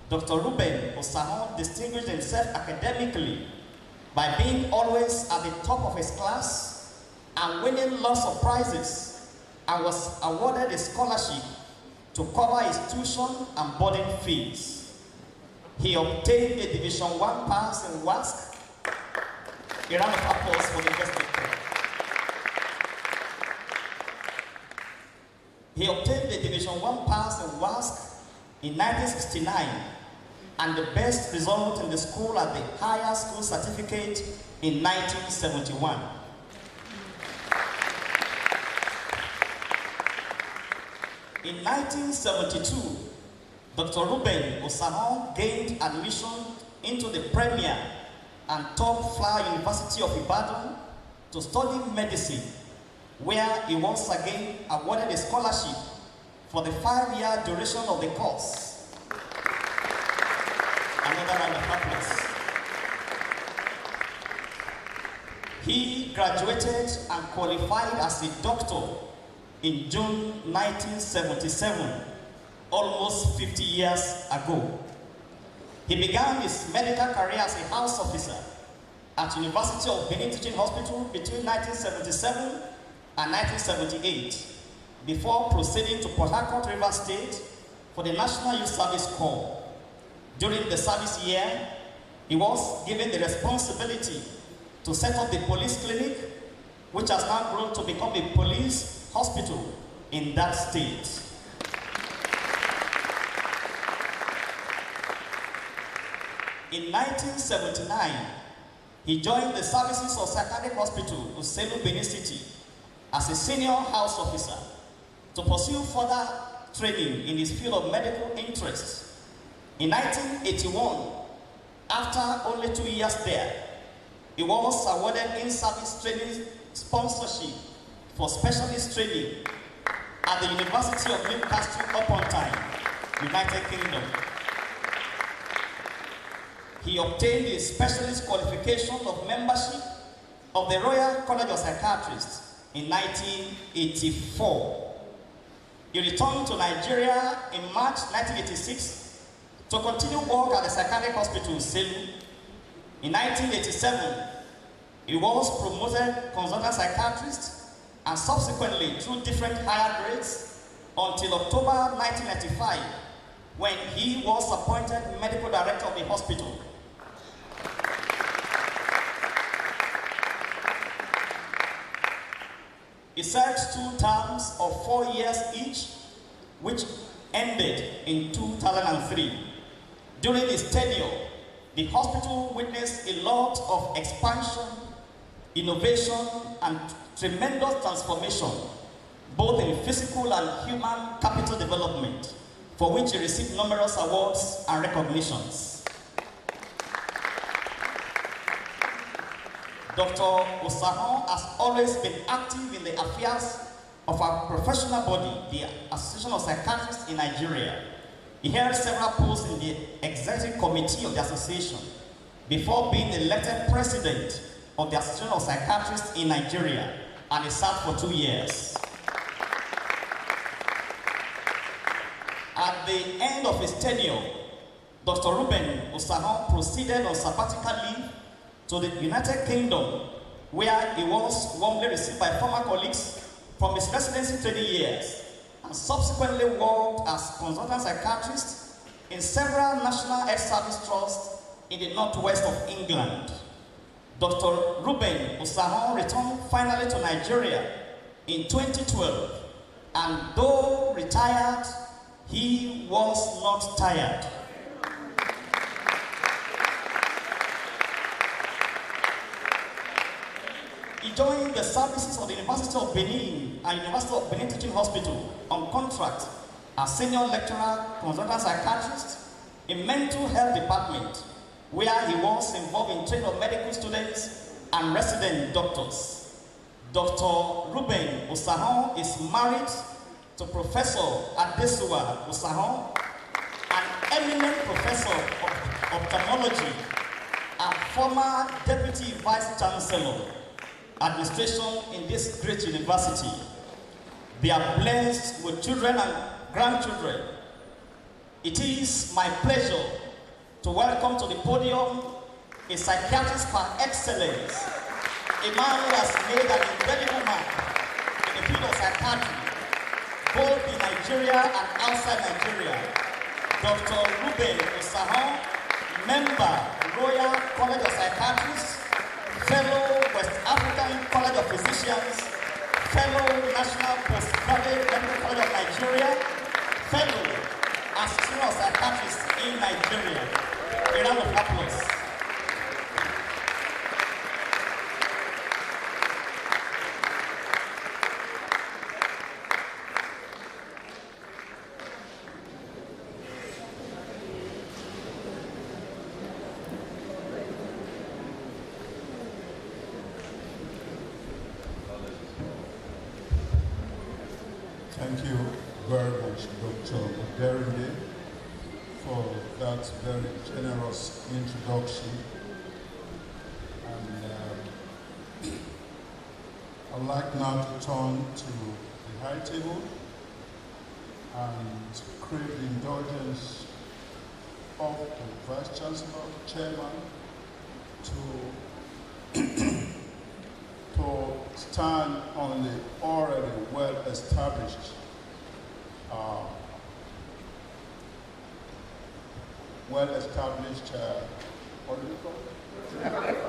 Dr. Ruben Osahon distinguished himself academically by being always at the top of his class and winning lots of prizes, and was awarded a scholarship to cover his tuition and boarding fees. He obtained a Division I pass in WASC. A round of applause for the university. He obtained the Division I pass in WASC in 1969 and the best result in the school at the higher school certificate in 1971. In 1972, Dr. Ruben Osahon gained admission into the premier and top flower University of Ibadan to study medicine, where he once again awarded a scholarship for the 5-year duration of the course. Another round of applause. He graduated and qualified as a doctor in June 1977, almost 50 years ago. He began his medical career as a house officer at University of Benin Teaching Hospital between 1977 and 1978, before proceeding to Port Harcourt, River State for the National Youth Service Corps. During the service year, he was given the responsibility to set up the police clinic, which has now grown to become a police hospital in that state. In 1979, he joined the services of Psychiatric Hospital, Uselu, Benin City, as a senior house officer to pursue further training in his field of medical interest. In 1981, after only 2 years there, he was awarded in-service training sponsorship for specialist training at the University of Newcastle upon Tyne, United Kingdom. He obtained a specialist qualification of membership of the Royal College of Psychiatrists in 1984. He returned to Nigeria in March 1986 to continue work at the Psychiatric Hospital, Selu. In 1987, he was promoted consultant psychiatrist and subsequently through different higher grades until October 1995, when he was appointed medical director of the hospital. He served 2 terms of 4 years each, which ended in 2003. During his tenure, the hospital witnessed a lot of expansion, innovation, and tremendous transformation, both in physical and human capital development, for which he received numerous awards and recognitions. Dr. Osahon has always been active in the affairs of our professional body, the Association of Psychiatrists in Nigeria. He held several posts in the executive committee of the association before being elected president of the Association of Psychiatrists in Nigeria, and he served for 2 years. At the end of his tenure, Dr. Ruben Osahon proceeded on sabbatical leave to the United Kingdom, where he was warmly received by former colleagues from his residency training years, and subsequently worked as consultant psychiatrist in several national health service trusts in the northwest of England. Dr. Ruben Osahon returned finally to Nigeria in 2012, and though retired, he was not tired. He joined the services of the University of Benin and University of Benin Teaching Hospital on contract as senior lecturer, consultant psychiatrist in mental health department, where he was involved in training of medical students and resident doctors. Dr. Ruben Osahon is married to Professor Adesuwa Osahon, an eminent professor of ophthalmology and former deputy vice chancellor administration in this great university. They are blessed with children and grandchildren. It is my pleasure to welcome to the podium a psychiatrist par excellence, a man who has made an incredible mark in the field of psychiatry, both in Nigeria and outside Nigeria. Dr. Ruben Osahon, member, Royal College of Psychiatrists, fellow West African College of Physicians, fellow National Postgraduate Medical College of Nigeria, fellow Association of Psychiatrists in Nigeria. A round of applause. Thank you very much, Dr. Oderinde, for that very generous introduction. And I'd like now to turn to the high table and crave the indulgence of the Vice Chancellor, Chairman, to stand on the already well-established what do you call it?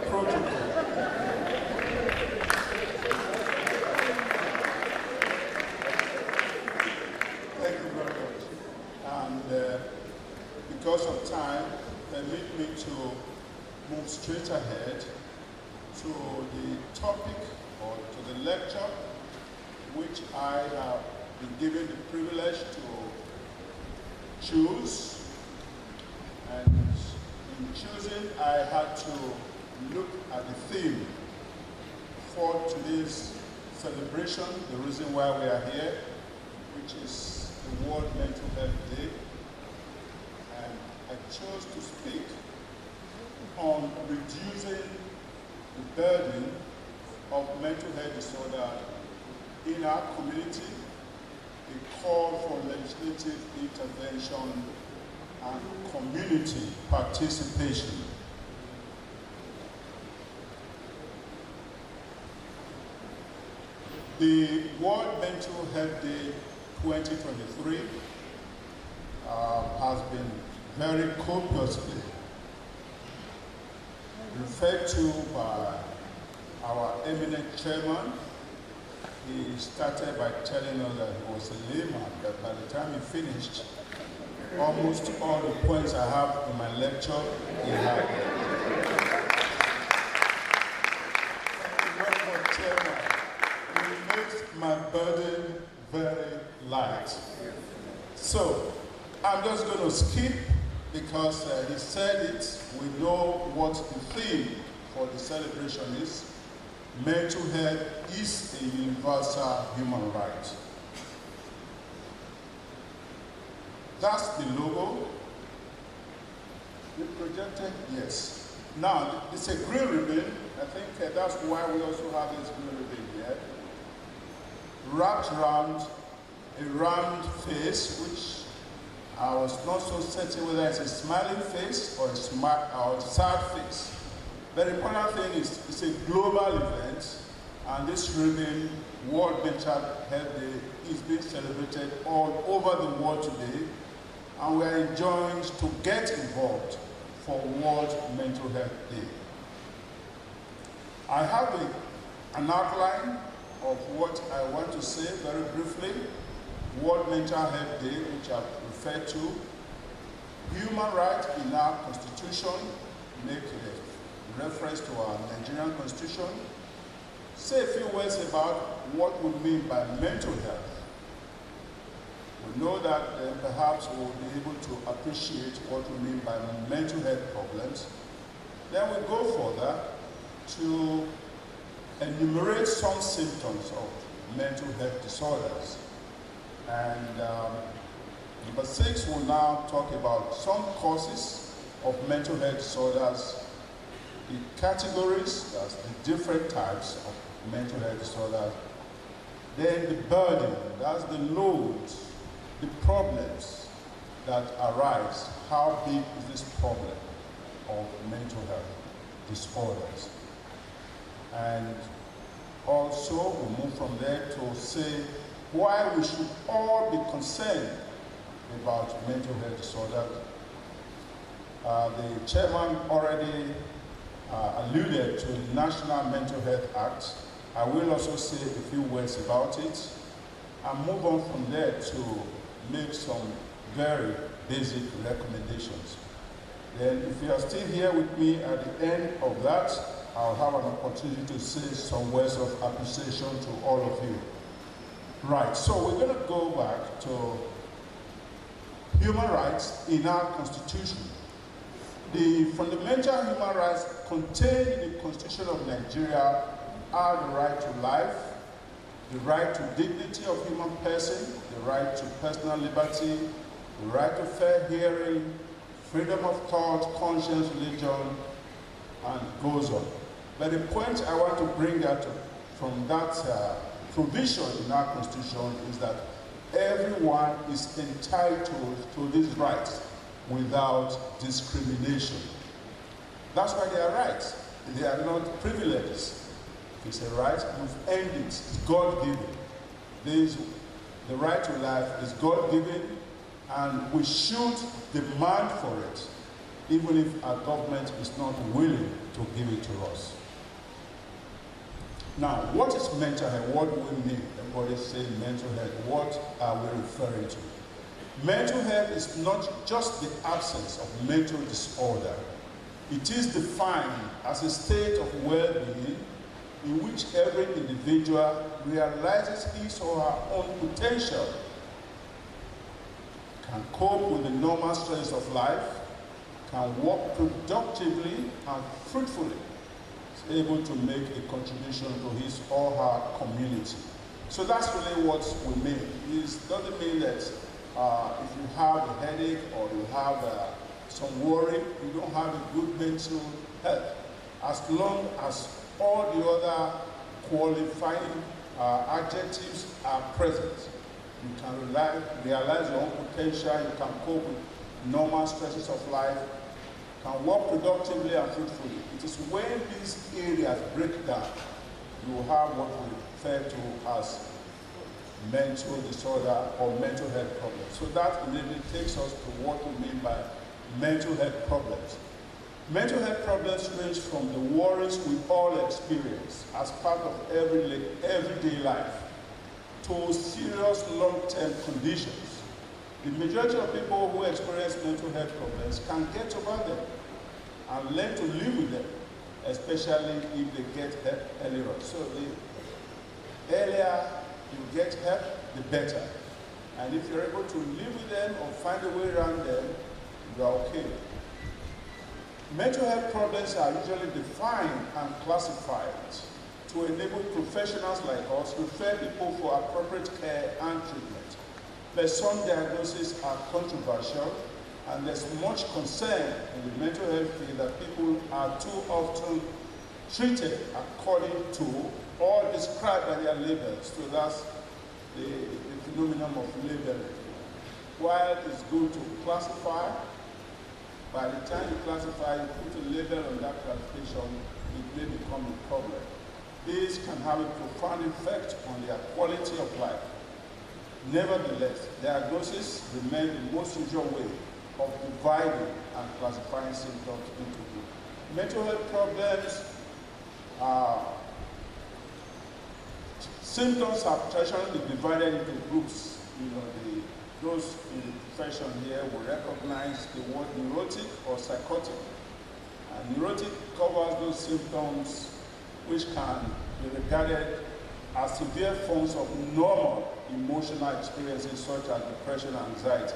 Protocol. Thank you very much. And because of time, permit me to move straight ahead to the topic or to the lecture which I have been given the privilege to choose. And in choosing, I had to look at the theme for today's celebration, the reason why we are here, which is the World Mental Health Day. And I chose to speak on reducing the burden of mental health disorder in our community, a call for legislative intervention and community participation. The World Mental Health Day 2023 has been very copiously referred to by our eminent chairman. He started by telling us that he was a layman, that by the time he finished, almost all the points I have in my lecture, he had. Thank you very much, Chairman. You made my burden very light. So, I'm just going to skip because he said it. We know what the theme for the celebration is. Mental health is a universal human right. That's the logo. The projected, yes. Now, it's a green ribbon. I think that's why we also have this green ribbon here. Wrapped around a round face, which I was not so certain whether it's a smiling face or a sad face. The important thing is it's a global event, and this ribbon, World Mental Health Day, is being celebrated all over the world today, and we are enjoined to get involved for World Mental Health Day. I have an outline of what I want to say very briefly, World Mental Health Day, which I've referred to, human rights in our constitution, make a reference to our Nigerian constitution, say a few words about what we mean by mental health. We know that perhaps we'll be able to appreciate what we mean by mental health problems. Then we go further to enumerate some symptoms of mental health disorders. And number 6 will now talk about some causes of mental health disorders, the categories, that's the different types of mental health disorders, then the burden, that's the loads, the problems that arise. How big is this problem of mental health disorders? And also we'll move from there to say why we should all be concerned about mental health disorders. The chairman already alluded to the National Mental Health Act. I will also say a few words about it and move on from there to make some very basic recommendations. Then if you are still here with me at the end of that, I'll have an opportunity to say some words of appreciation to all of you. Right, so we're going to go back to human rights in our Constitution. The fundamental human rights contained in the Constitution of Nigeria are the right to life, the right to dignity of human person, the right to personal liberty, the right to fair hearing, freedom of thought, conscience, religion, and goes on. But the point I want to bring out from that provision in our Constitution is that everyone is entitled to these rights without discrimination. That's why they are rights. They are not privileges. It's a right, we've earned it. It's God-given. The right to life is God-given, and we should demand for it, even if our government is not willing to give it to us. Now, what is mental health? What do we mean? Everybody say mental health. What are we referring to? Mental health is not just the absence of mental disorder. It is defined as a state of well-being in which every individual realizes his or her own potential, can cope with the normal stresses of life, can work productively and fruitfully, is able to make a contribution to his or her community. So that's really what we mean. It doesn't mean that if you have a headache or you have some worry, you don't have a good mental health. As long as all the other qualifying adjectives are present, you can realize your own potential, you can cope with normal stresses of life, can work productively and fruitfully. It is when these areas break down, you will have what we refer to as mental disorder or mental health problems. So that immediately takes us to what we mean by mental health problems. Mental health problems range from the worries we all experience as part of everyday life to serious long-term conditions. The majority of people who experience mental health problems can get over them and learn to live with them, especially if they get help earlier on. So the earlier you get help, the better. And if you're able to live with them or find a way around them, you're okay. Mental health problems are usually defined and classified to enable professionals like us to refer people for appropriate care and treatment. But some diagnoses are controversial, and there's much concern in the mental health field that people are too often treated according to or described by their labels. So that's the phenomenon of labeling. While it's good to classify, by the time you classify, you put a label on that classification, it may become a problem. This can have a profound effect on their quality of life. Nevertheless, diagnosis remains the most usual way of dividing and classifying symptoms into groups. Mental health problems symptoms are traditionally divided into groups. profession here will recognize the word neurotic or psychotic. And neurotic covers those symptoms which can be regarded as severe forms of normal emotional experiences such as depression and anxiety.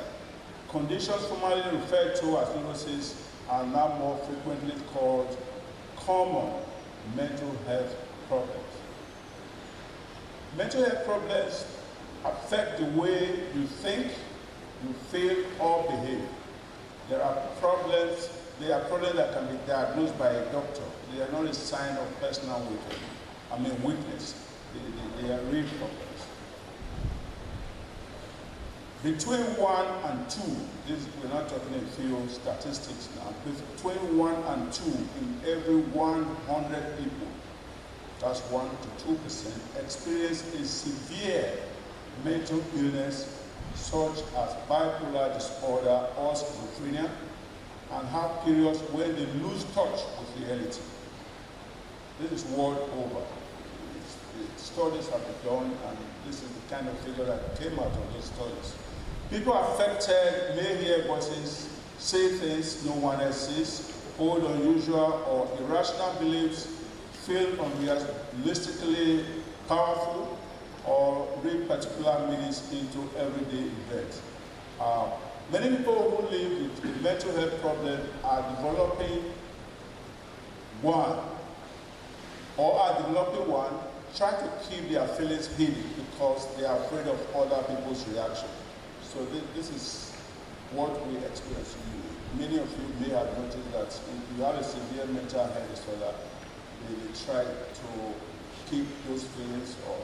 Conditions formerly referred to as neurosis are now more frequently called common mental health problems. Mental health problems affect the way you think, you feel, or behave. There are problems that can be diagnosed by a doctor. They are not a sign of personal weakness. They are real problems. Between 1 and 2, we're not talking in field statistics now, between 1 and 2 in every 100 people, that's 1 to 2%, experience a severe mental illness such as bipolar disorder or schizophrenia, and have periods when they lose touch with reality. This is world over. Studies have been done, and this is the kind of figure that came out of those studies. People affected may hear voices, say things no one else sees, hold unusual or irrational beliefs, feel unrealistically powerful, or read particular meanings into everyday events. Many people who live with a mental health problem are developing one, try to keep their feelings hidden because they are afraid of other people's reaction. So this is what we experience. Many of you may have noticed that if you have a severe mental health disorder, they try to keep those feelings or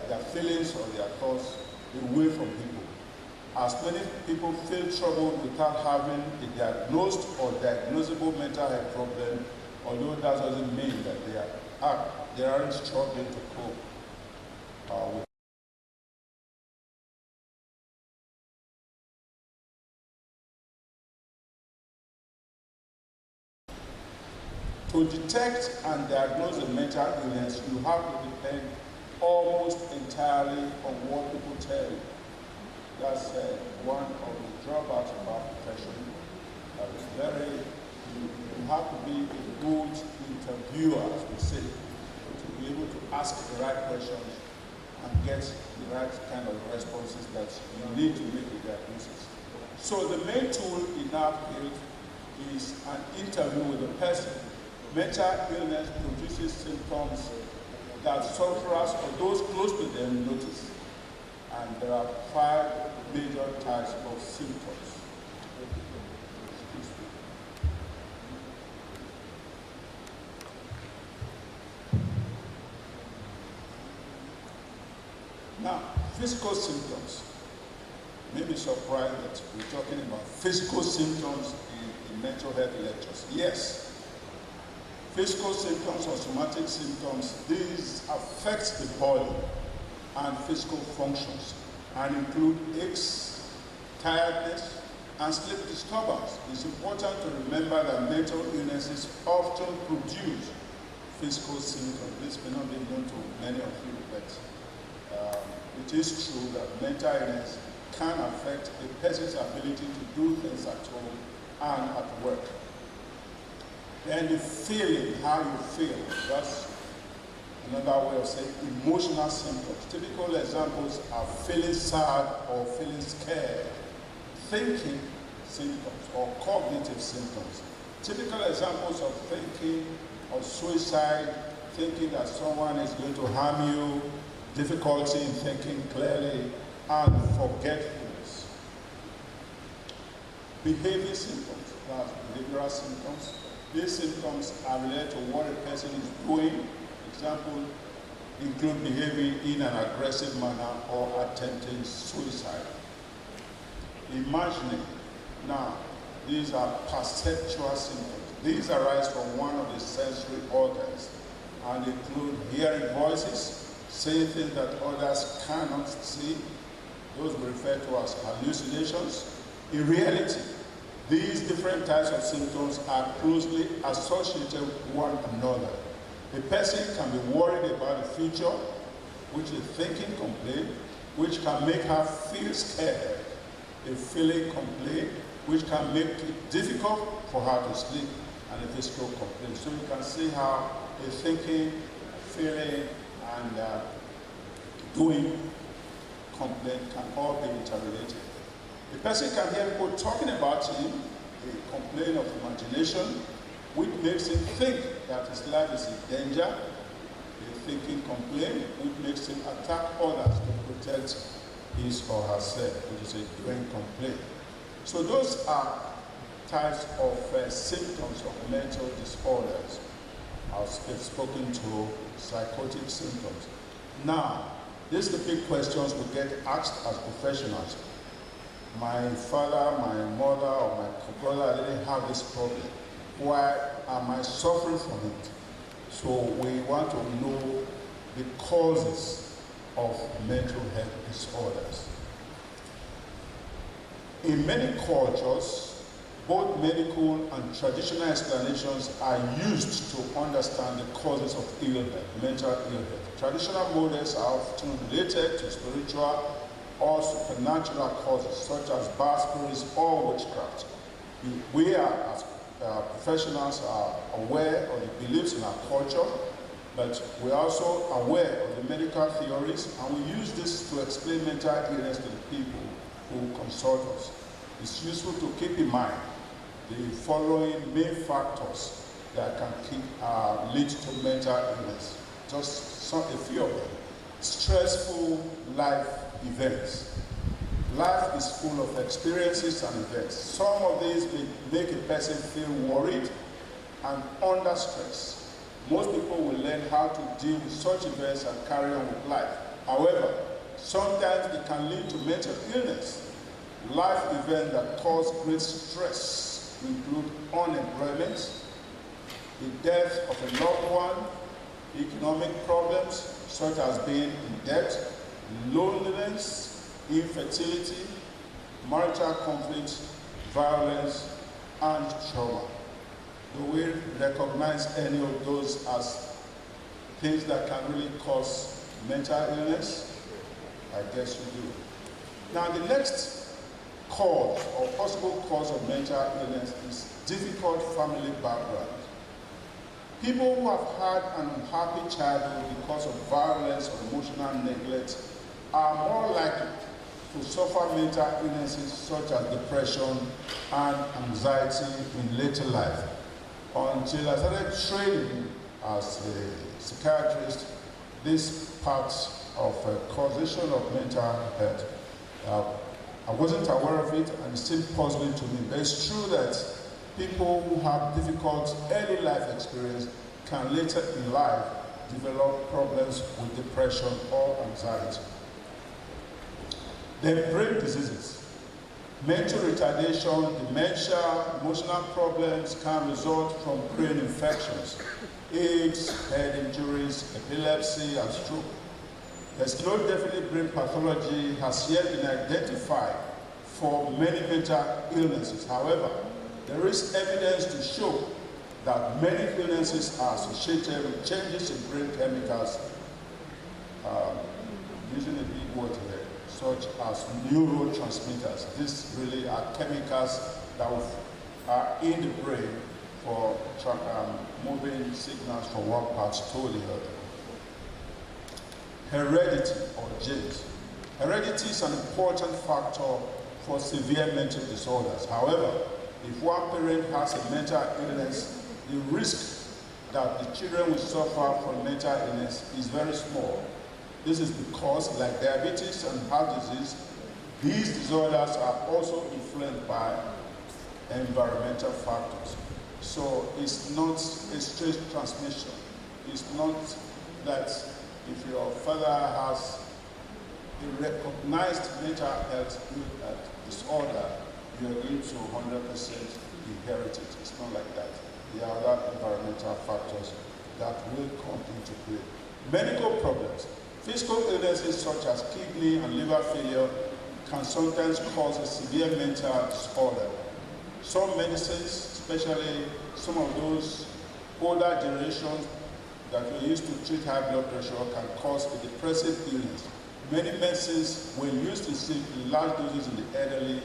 their feelings or their thoughts away from people. As many people feel troubled without having a diagnosed or diagnosable mental health problem, although that doesn't mean that they aren't struggling to cope with. To detect and diagnose a mental illness, you have to depend almost entirely on what people tell you. That's one of the drawbacks of our profession. You have to be a good interviewer, as we say, to be able to ask the right questions and get the right kind of responses that you need to make a diagnosis. So the main tool in our field is an interview with the person. Mental illness produces symptoms that sufferers or those close to them notice. And there are 5 major types of symptoms. Now, physical symptoms. You may be surprised that we're talking about physical symptoms in mental health lectures. Yes. Physical symptoms or somatic symptoms, these affect the body and physical functions and include aches, tiredness, and sleep disturbance. It's important to remember that mental illnesses often produce physical symptoms. This may not be known to many of you, but it is true that mental illness can affect a person's ability to do things at home and at work. Then the feeling, how you feel, that's another way of saying emotional symptoms. Typical examples are feeling sad or feeling scared, thinking symptoms or cognitive symptoms. Typical examples of thinking of suicide, thinking that someone is going to harm you, difficulty in thinking clearly, and forgetfulness. Behavior symptoms, that's behavioral symptoms. These symptoms are related to what a person is doing. Example include behaving in an aggressive manner or attempting suicide. Imagining. Now, these are perceptual symptoms. These arise from one of the sensory organs and include hearing voices, saying things that others cannot see. Those we refer to as hallucinations. In reality, these different types of symptoms are closely associated with one another. A person can be worried about the future, which is thinking complaint, which can make her feel scared. a feeling complaint, which can make it difficult for her to sleep, and a physical complaint. So you can see how a thinking, feeling, and doing complaint can all be interrelated. The person can hear people talking about him, a complaint of imagination, which makes him think that his life is in danger, a thinking complaint, which makes him attack others to protect his or herself, which is a doing complaint. So those are types of symptoms of mental disorders. I've spoken to psychotic symptoms. Now, these are the big questions we get asked as professionals. My father, my mother, or my brother didn't have this problem. Why am I suffering from it? So we want to know the causes of mental health disorders. In many cultures, both medical and traditional explanations are used to understand the causes of illness, mental illness. Traditional models are often related to spiritual or supernatural causes, such as bad spirits or witchcraft. We are, as professionals, are aware of the beliefs in our culture, but we're also aware of the medical theories, and we use this to explain mental illness to the people who consult us. It's useful to keep in mind the following main factors that can lead to mental illness. Just a few of them. Stressful life events. Life is full of experiences and events. Some of these may make a person feel worried and under stress. Most people will learn how to deal with such events and carry on with life. However, sometimes it can lead to mental illness. Life events that cause great stress include unemployment, the death of a loved one, economic problems such as being in debt, loneliness, infertility, marital conflict, violence, and trauma. Do we recognize any of those as things that can really cause mental illness? I guess we do. Now, the next cause or possible cause of mental illness is difficult family background. People who have had an unhappy childhood because of violence or emotional neglect are more likely to suffer mental illnesses such as depression and anxiety in later life. Until I started training as a psychiatrist, this part of causation of mental health, I wasn't aware of it, and it seemed puzzling to me. But it's true that people who have difficult early life experience can later in life develop problems with depression or anxiety. Then brain diseases. Mental retardation, dementia, emotional problems can result from brain infections, AIDS, head injuries, epilepsy, and stroke. There's no definite brain pathology has yet been identified for many mental illnesses. However, there is evidence to show that many illnesses are associated with changes in brain chemicals, using a big word here, such as neurotransmitters. These really are chemicals that are in the brain for moving signals from one part to the other. Heredity or genes. Heredity is an important factor for severe mental disorders. However, if one parent has a mental illness, the risk that the children will suffer from mental illness is very small. This is because, like diabetes and heart disease, these disorders are also influenced by environmental factors. So it's not a straight transmission. It's not that if your father has a recognized mental health disorder, you're going to 100% inherit it. It's not like that. There are other environmental factors that will come into play. Medical problems. Physical illnesses such as kidney and liver failure can sometimes cause a severe mental disorder. Some medicines, especially some of those older generations that were used to treat high blood pressure, can cause a depressive illness. Many medicines, when used in large doses in the elderly,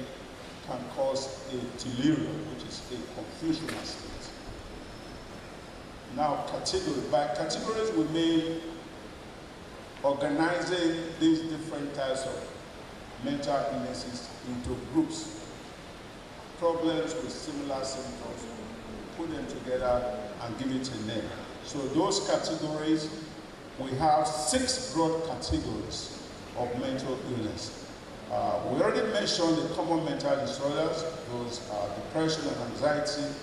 can cause a delirium, which is a confusional state. Now, by categories, we mean organizing these different types of mental illnesses into groups. Problems with similar symptoms, put them together and give it a name. So those categories, we have 6 broad categories of mental illness. We already mentioned the common mental disorders. Those are depression and anxiety.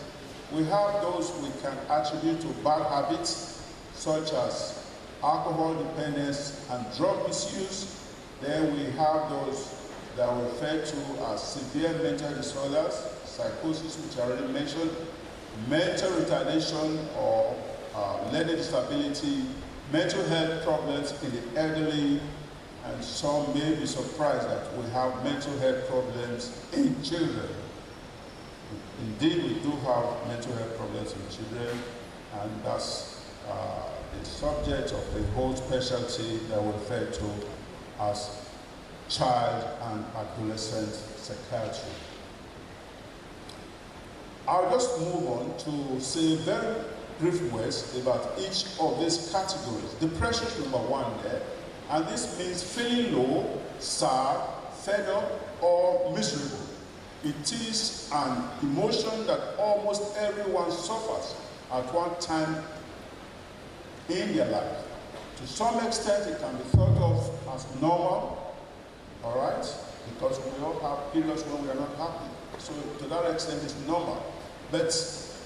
We have those we can attribute to bad habits, such as alcohol dependence and drug misuse. Then we have those that are referred to as severe mental disorders, psychosis, which I already mentioned, mental retardation or learning disability, mental health problems in the elderly, and some may be surprised that we have mental health problems in children. Indeed, we do have mental health problems in children, and that's the subject of the whole specialty that we refer to as child and adolescent psychiatry. I'll just move on to say very brief words about each of these categories. Depression is number 1 there, and this means feeling low, sad, fed up, or miserable. It is an emotion that almost everyone suffers at one time in their life. To some extent, it can be thought of as normal, all right? Because we all have periods when we are not happy. So to that extent, it's normal. But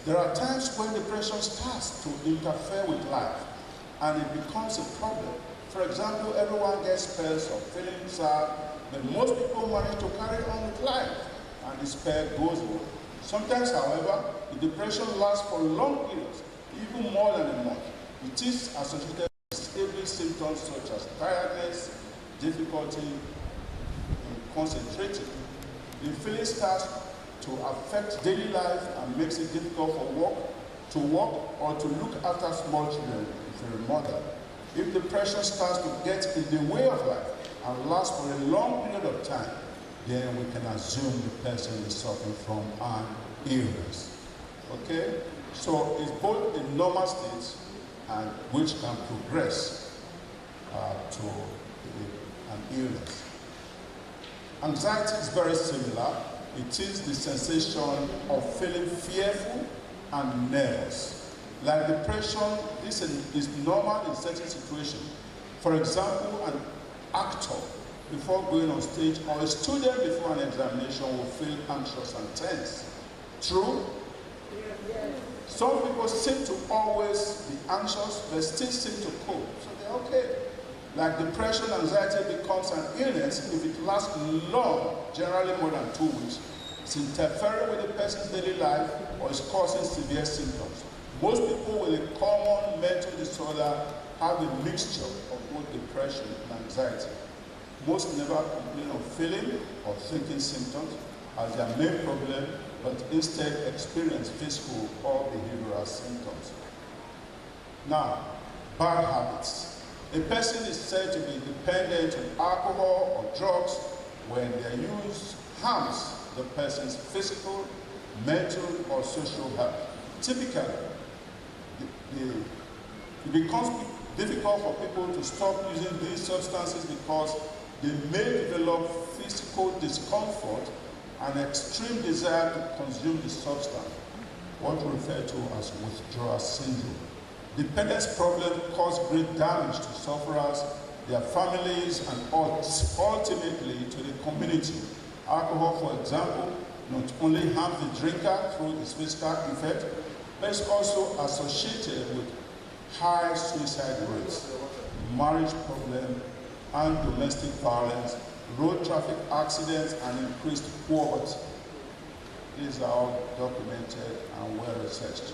there are times when depression starts to interfere with life, and it becomes a problem. For example, everyone gets spells of feeling sad, but most people manage to carry on with life, and the spell goes away. Sometimes, however, the depression lasts for long periods, even more than a month. It is associated with disabling symptoms such as tiredness, difficulty in concentrating. The feeling starts to affect daily life and makes it difficult to walk or to look after small children if you're a mother. If depression starts to get in the way of life and lasts for a long period of time, then we can assume the person is suffering from an illness. Okay? So it's both a normal state and which can progress to an illness. Anxiety is very similar. It is the sensation of feeling fearful and nervous. Like depression, this is normal in certain situations. For example, an actor before going on stage or a student before an examination will feel anxious and tense. True? Some people seem to always be anxious but still seem to cope, so they're okay. Like depression, anxiety becomes an illness if it lasts long, generally more than 2 weeks. It's interfering with the person's daily life or is causing severe symptoms. Most people with a common mental disorder have a mixture of both depression and anxiety. Most never complain of feeling or thinking symptoms as their main problem, but instead experience physical or behavioral symptoms. Now, bad habits. A person is said to be dependent on alcohol or drugs when their use harms the person's physical, mental, or social health. Typically, it becomes difficult for people to stop using these substances because they may develop physical discomfort and extreme desire to consume the substance, what we refer to as withdrawal syndrome. Dependence problems cause great damage to sufferers, their families, and ultimately to the community. Alcohol, for example, not only harms the drinker through its physical effect, but it's also associated with high suicide rates, marriage problems, and domestic violence, road traffic accidents, and increased poverty. These are all documented and well researched.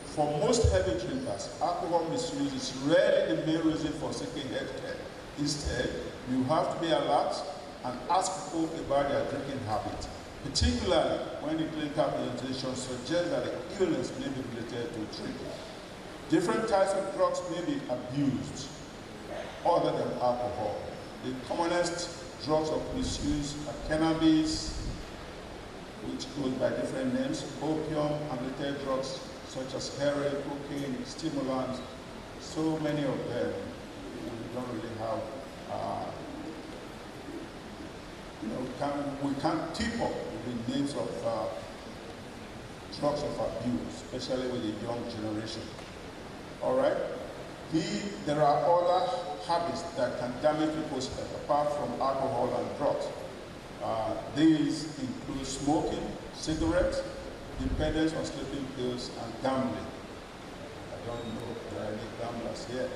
For most heavy drinkers, alcohol misuse is rarely the main reason for seeking health care. Instead, you have to be alert and ask people about their drinking habit, particularly when the clinical presentation suggests that the illness may be related to drinking. Different types of drugs may be abused other than alcohol. The commonest drugs of misuse are cannabis, which goes by different names, opium, and related drugs such as heroin, cocaine, stimulants. So many of them, we don't really have, we can't keep up with the needs of drugs of abuse, especially with the young generation. All right? There are other habits that can damage people's health, apart from alcohol and drugs. These include smoking, cigarettes, dependence on sleeping pills, and gambling. I don't know if there are any gamblers here.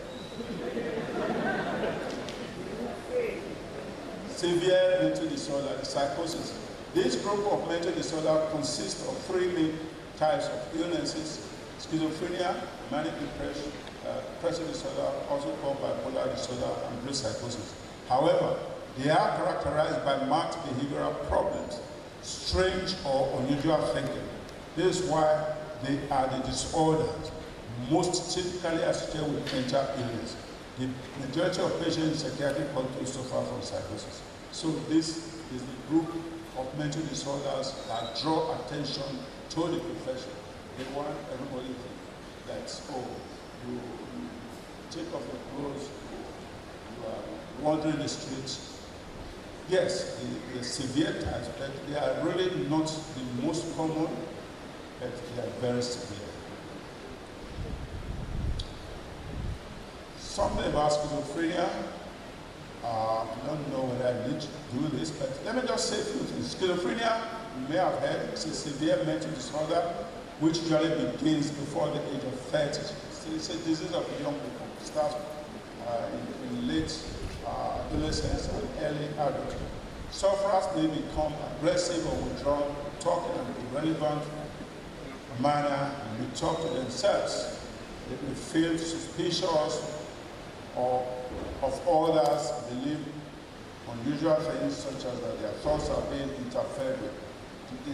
Severe mental disorder, psychosis. This group of mental disorder consists of three main types of illnesses: schizophrenia, manic depression, depressive disorder, also called bipolar disorder, and group psychosis. However, they are characterized by marked behavioral problems, strange or unusual thinking. This is why they are the disorders most typically associated with mental illness. The majority of patients in psychiatric hospitals suffer from psychosis. So this is the group of mental disorders that draw attention to the profession. They want everybody to think that, oh, you take off your clothes, you are wandering the streets. Yes, the severe types, but they are really not the most common, but they are very severe. Something about schizophrenia, I don't know whether I need to do this, but let me just say a few things. Schizophrenia, you may have heard, it's a severe mental disorder which usually begins before the age of 30. It's a disease of young people. It starts in late adolescence and early adulthood. Sufferers may become aggressive or withdrawn, talk in an irrelevant manner, and may talk to themselves. They may feel suspicious or of others, believe unusual things such as that their thoughts are being interfered with.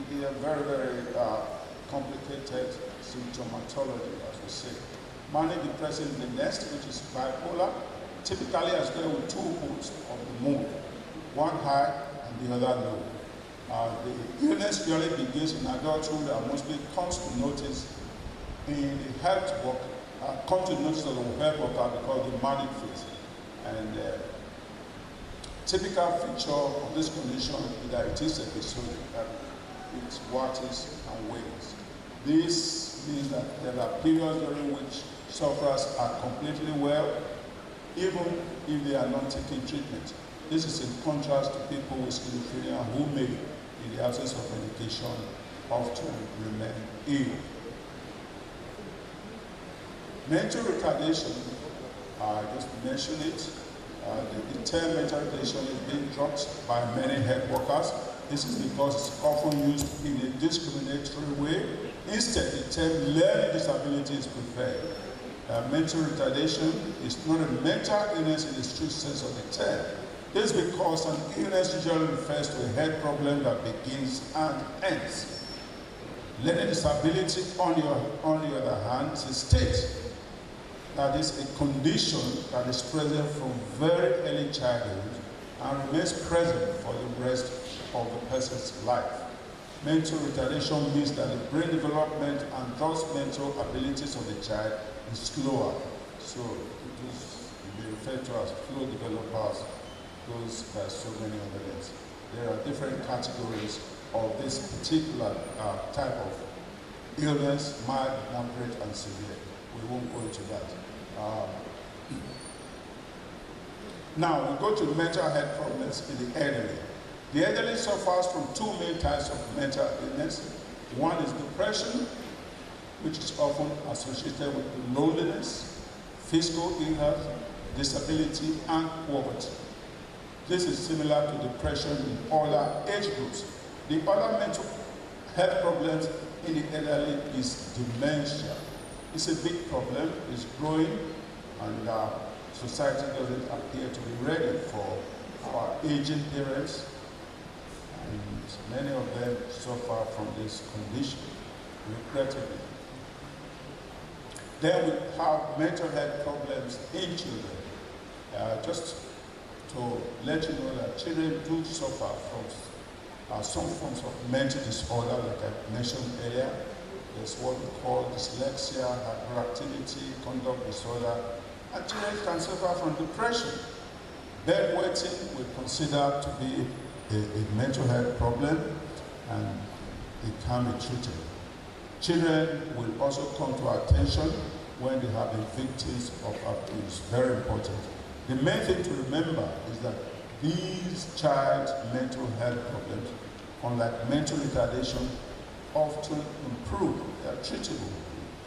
They are very, very complicated symptomatology, as we say. Manic depression is the next, which is bipolar, typically associated with two modes of the mood, one high and the other low. The illness usually begins in adulthood and mostly comes to notice in the health worker, come to notice of the health worker because the manic phase. And typical feature of this condition is that it is episodic, that it waxes and wanes. This means that there are periods during which sufferers are completely well, even if they are not taking treatment. This is in contrast to people with schizophrenia who may, in the absence of medication, often remain ill. Mental retardation, I just mentioned it. The term mental retardation is being dropped by many health workers. This is because it's often used in a discriminatory way. Instead, the term learning disability is preferred. Mental retardation is not a mental illness in the strict sense of the term. This is because an illness usually refers to a health problem that begins and ends. Learning disability, on the other hand, is a state that is a condition that is present from very early childhood and remains present for the rest of the person's life. Mental retardation means that the brain development and thus mental abilities of the child is slower. So it is referred to as slow developers, goes by so many other names. There are different categories of this particular type of illness: mild, moderate, and severe. We won't go into that. Now we go to mental health problems in the elderly. The elderly suffers from two main types of mental illness. One is depression, which is often associated with loneliness, physical illness, disability, and poverty. This is similar to depression in other age groups. The other mental health problems in the elderly is dementia. It's a big problem, it's growing, and society doesn't appear to be ready for our aging parents, and many of them suffer from this condition, regrettably. Then we have mental health problems in children. Just to let you know that children do suffer from some forms of mental disorder, like I mentioned earlier. There's what we call dyslexia, hyperactivity, conduct disorder, and children can suffer from depression. Bedwetting we consider to be a mental health problem, and it can be treated. Children will also come to our attention when they have been victims of abuse. Very important. The main thing to remember is that these child's mental health problems, unlike mental retardation, often improve. They are treatable,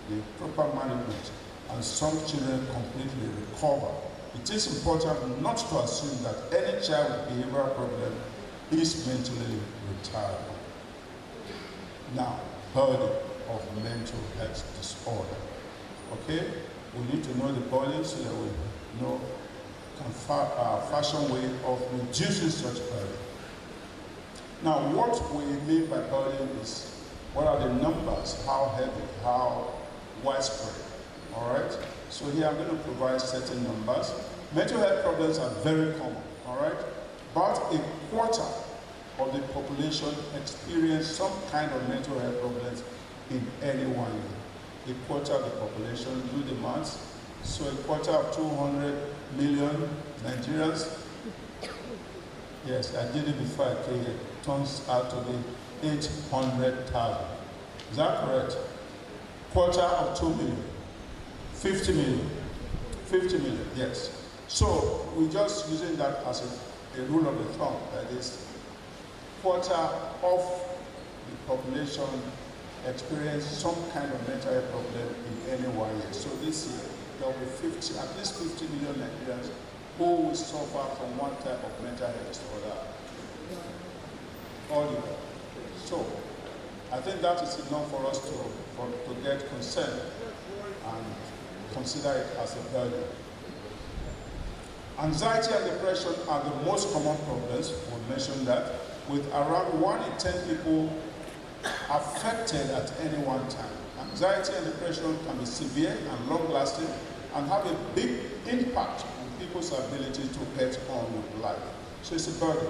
the proper management, and some children completely recover. It is important not to assume that any child with behavioral problem is mentally retarded. Now, burden of mental health disorder. Okay? We need to know the burden so that we know fashion way of reducing such burden. Now, what we mean by burden is what are the numbers, how heavy, how widespread. All right? So here I'm going to provide certain numbers. Mental health problems are very common. All right? About a quarter of the population experience some kind of mental health problems in any 1 year. A quarter of the population, do the maths. So a quarter of 200 million Nigerians. Yes, I did it before I came here. Turns out to be 800,000. Is that correct? Quarter of 2 million. 50 million. 50 million, yes. So we're just using that as a rule of the thumb. That is, quarter of the population experience some kind of mental health problem in any 1 year. So this year, there will be at least 50 million Nigerians who will suffer from one type of mental health disorder. So, I think that is enough for us to get concerned and consider it as a burden. Anxiety and depression are the most common problems, we mentioned that, with around 1 in 10 people affected at any one time. Anxiety and depression can be severe and long-lasting and have a big impact on people's ability to get on with life. So it's a burden.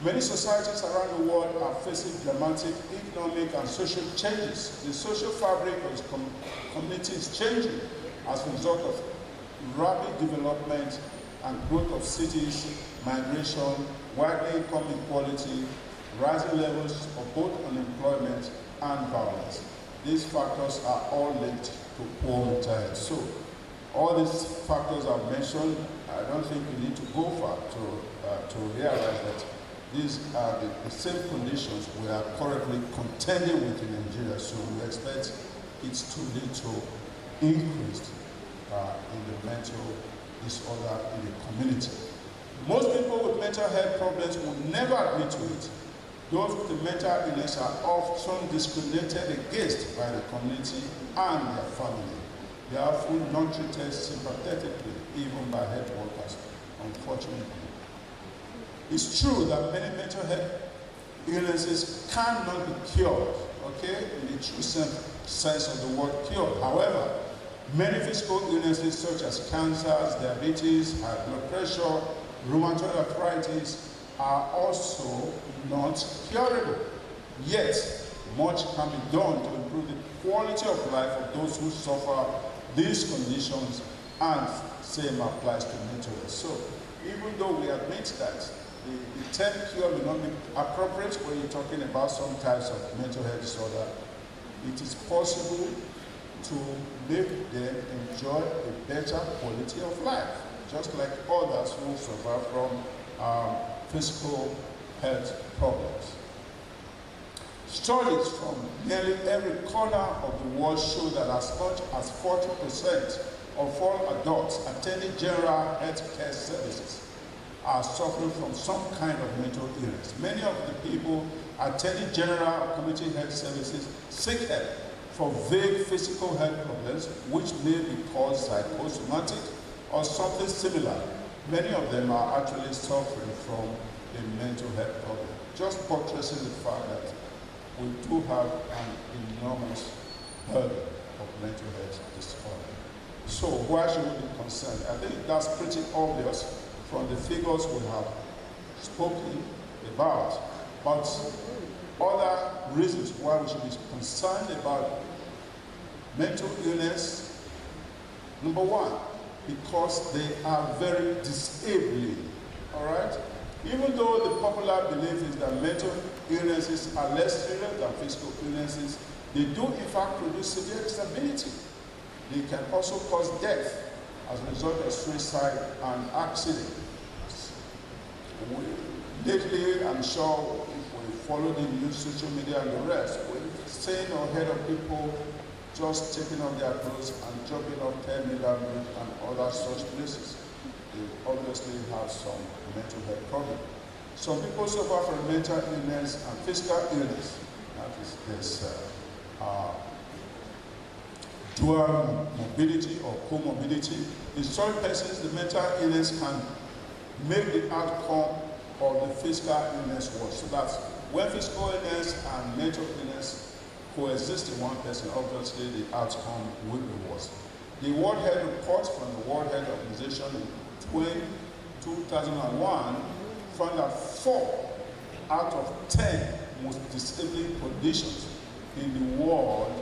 Many societies around the world are facing dramatic economic and social changes. The social fabric of the community is changing as a result of rapid development and growth of cities, migration, widening income inequality, rising levels of both unemployment and violence. These factors are all linked to poor mental health. So, all these factors I've mentioned, I don't think we need to go far to realize that these are the same conditions we are currently contending with in Nigeria. So we expect it to lead to increase in the mental disorder in the community. Most people with mental health problems will never admit to it. Those with the mental illness are often discriminated against by the community and their family. They are often not treated sympathetically, even by health workers, unfortunately. It's true that many mental health illnesses cannot be cured, okay, in the true sense of the word cured. However, many physical illnesses such as cancers, diabetes, high blood pressure, rheumatoid arthritis are also not curable. Yet, much can be done to improve the quality of life of those who suffer these conditions, and same applies to mental health. So, even though we admit that the term cure may not be appropriate when you're talking about some types of mental health disorder, it is possible to make them enjoy a better quality of life, just like others who suffer from physical health problems. Studies from nearly every corner of the world show that as much as 40% of all adults attending general health care services are suffering from some kind of mental illness. Many of the people attending general community health services seek help for vague physical health problems, which may be called psychosomatic or something similar. Many of them are actually suffering from a mental health problem, just buttressing the fact that we do have an enormous burden of mental health disorder. So why should we be concerned? I think that's pretty obvious from the figures we have spoken about. But other reasons why we should be concerned about mental illness, number one, because they are very disabling, all right? Even though the popular belief is that mental illnesses are less serious than physical illnesses, they do in fact produce severe disability. They can also cause death as a result of suicide and accident. Lately, I'm sure if we follow the news, social media, and the rest, we've seen or heard of people just taking off their clothes and jumping off 10 million and other such places. They obviously have some mental health problem. Some people suffer from mental illness and physical illness. That is this dual morbidity or comorbidity. In some persons, the mental illness can make the outcome of the physical illness worse. So that when physical illness and mental illness coexist in one person, obviously the outcome will be worse. The World Health Report from the World Health Organization in 2001 found that 4 out of 10 most disabling conditions in the world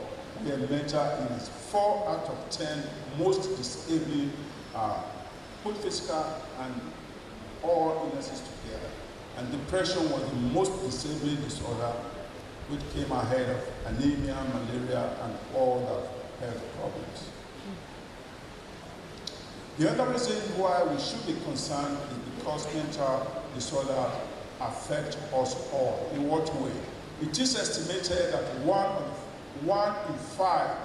were mental illness. 4 out of 10 most disabling, put physical and all illnesses together. And depression was the most disabling disorder, which came ahead of anemia, malaria, and all the health problems. The other reason why we should be concerned is because mental disorder affect us all. In what way? It is estimated that 1 in 5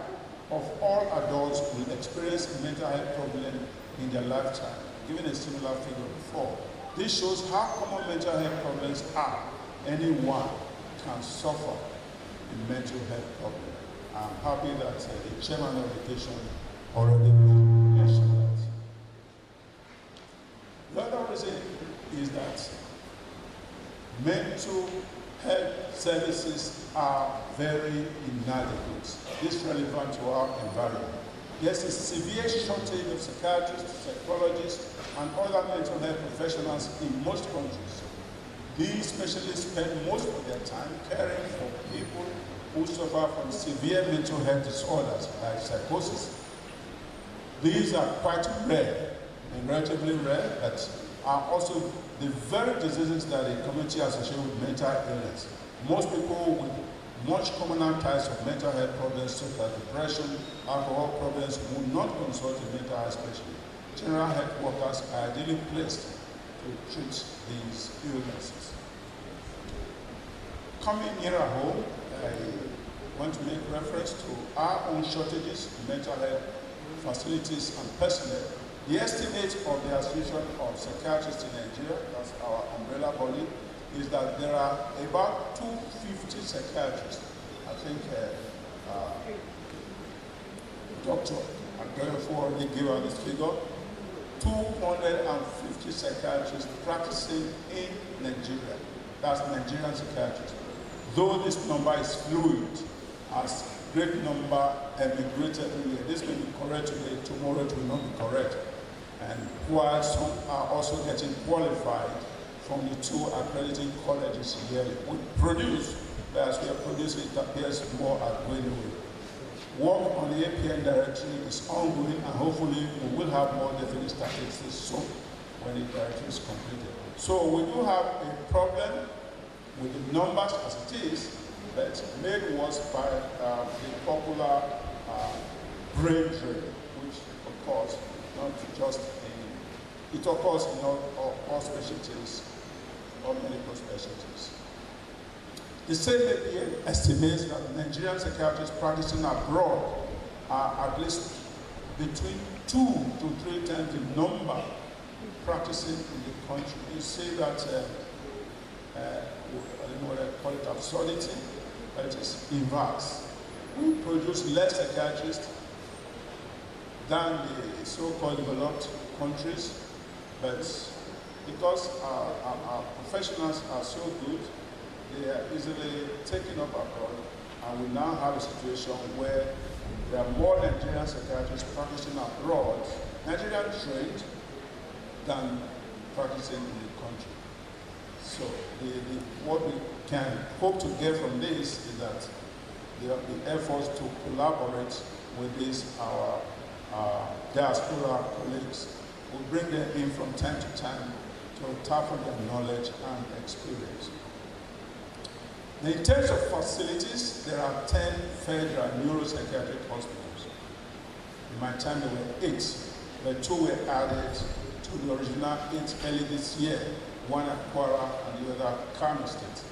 of all adults will experience a mental health problem in their lifetime, given a similar figure before. This shows how common mental health problems are. Anyone can suffer a mental health problem. I'm happy that the chairman of education already mentioned that. The other reason is that mental health services are very inadequate. This is relevant to our environment. There's a severe shortage of psychiatrists, psychologists, and other mental health professionals in most countries. These specialists spend most of their time caring for people who suffer from severe mental health disorders like psychosis. These are quite rare and relatively rare, but are also the very diseases that the community associated with mental illness. Most people with much commoner types of mental health problems such as depression, alcohol problems will not consult a mental health specialist. General health workers are ideally placed to treat these illnesses. Coming nearer home, I want to make reference to our own shortages in mental health facilities and personnel. The estimate of the Association of Psychiatrists in Nigeria, that's our umbrella body, is that there are about 250 psychiatrists. I think Dr. Agoyefo already gave out this figure. 250 psychiatrists practicing in Nigeria. That's Nigerian psychiatrists. Though this number is fluid, as great number emigrated earlier. This may be correct today, tomorrow it will not be correct. And while some are also getting qualified from the 2 accrediting colleges yearly. We produce, but as we are producing, it appears more at going away. Work on the APN directory is ongoing, and hopefully we will have more definite statistics soon when the directory is completed. So we do have a problem with the numbers as it is, but made worse by the popular brain drain, which occurs not just in, it occurs in all specialties, all medical specialties. The same APA estimates that Nigerian psychiatrists practicing abroad are at least between 2 to 3 times the number practicing in the country. You see that, I don't know what I call it, absurdity, but it is inverse. We produce less psychiatrists than the so-called developed countries, but because our professionals are so good, they are easily taken up abroad, and we now have a situation where there are more Nigerian psychiatrists practicing abroad, Nigerian trained, than practicing in the country. So what we can hope to get from this is that the efforts to collaborate with these our diaspora colleagues will bring them in from time to time to tap on their knowledge and experience. In terms of facilities, there are 10 federal neuropsychiatric hospitals. In my time, there were 8, but 2 were added to the original 8 early this year, one at Kwara and the other at Kano State.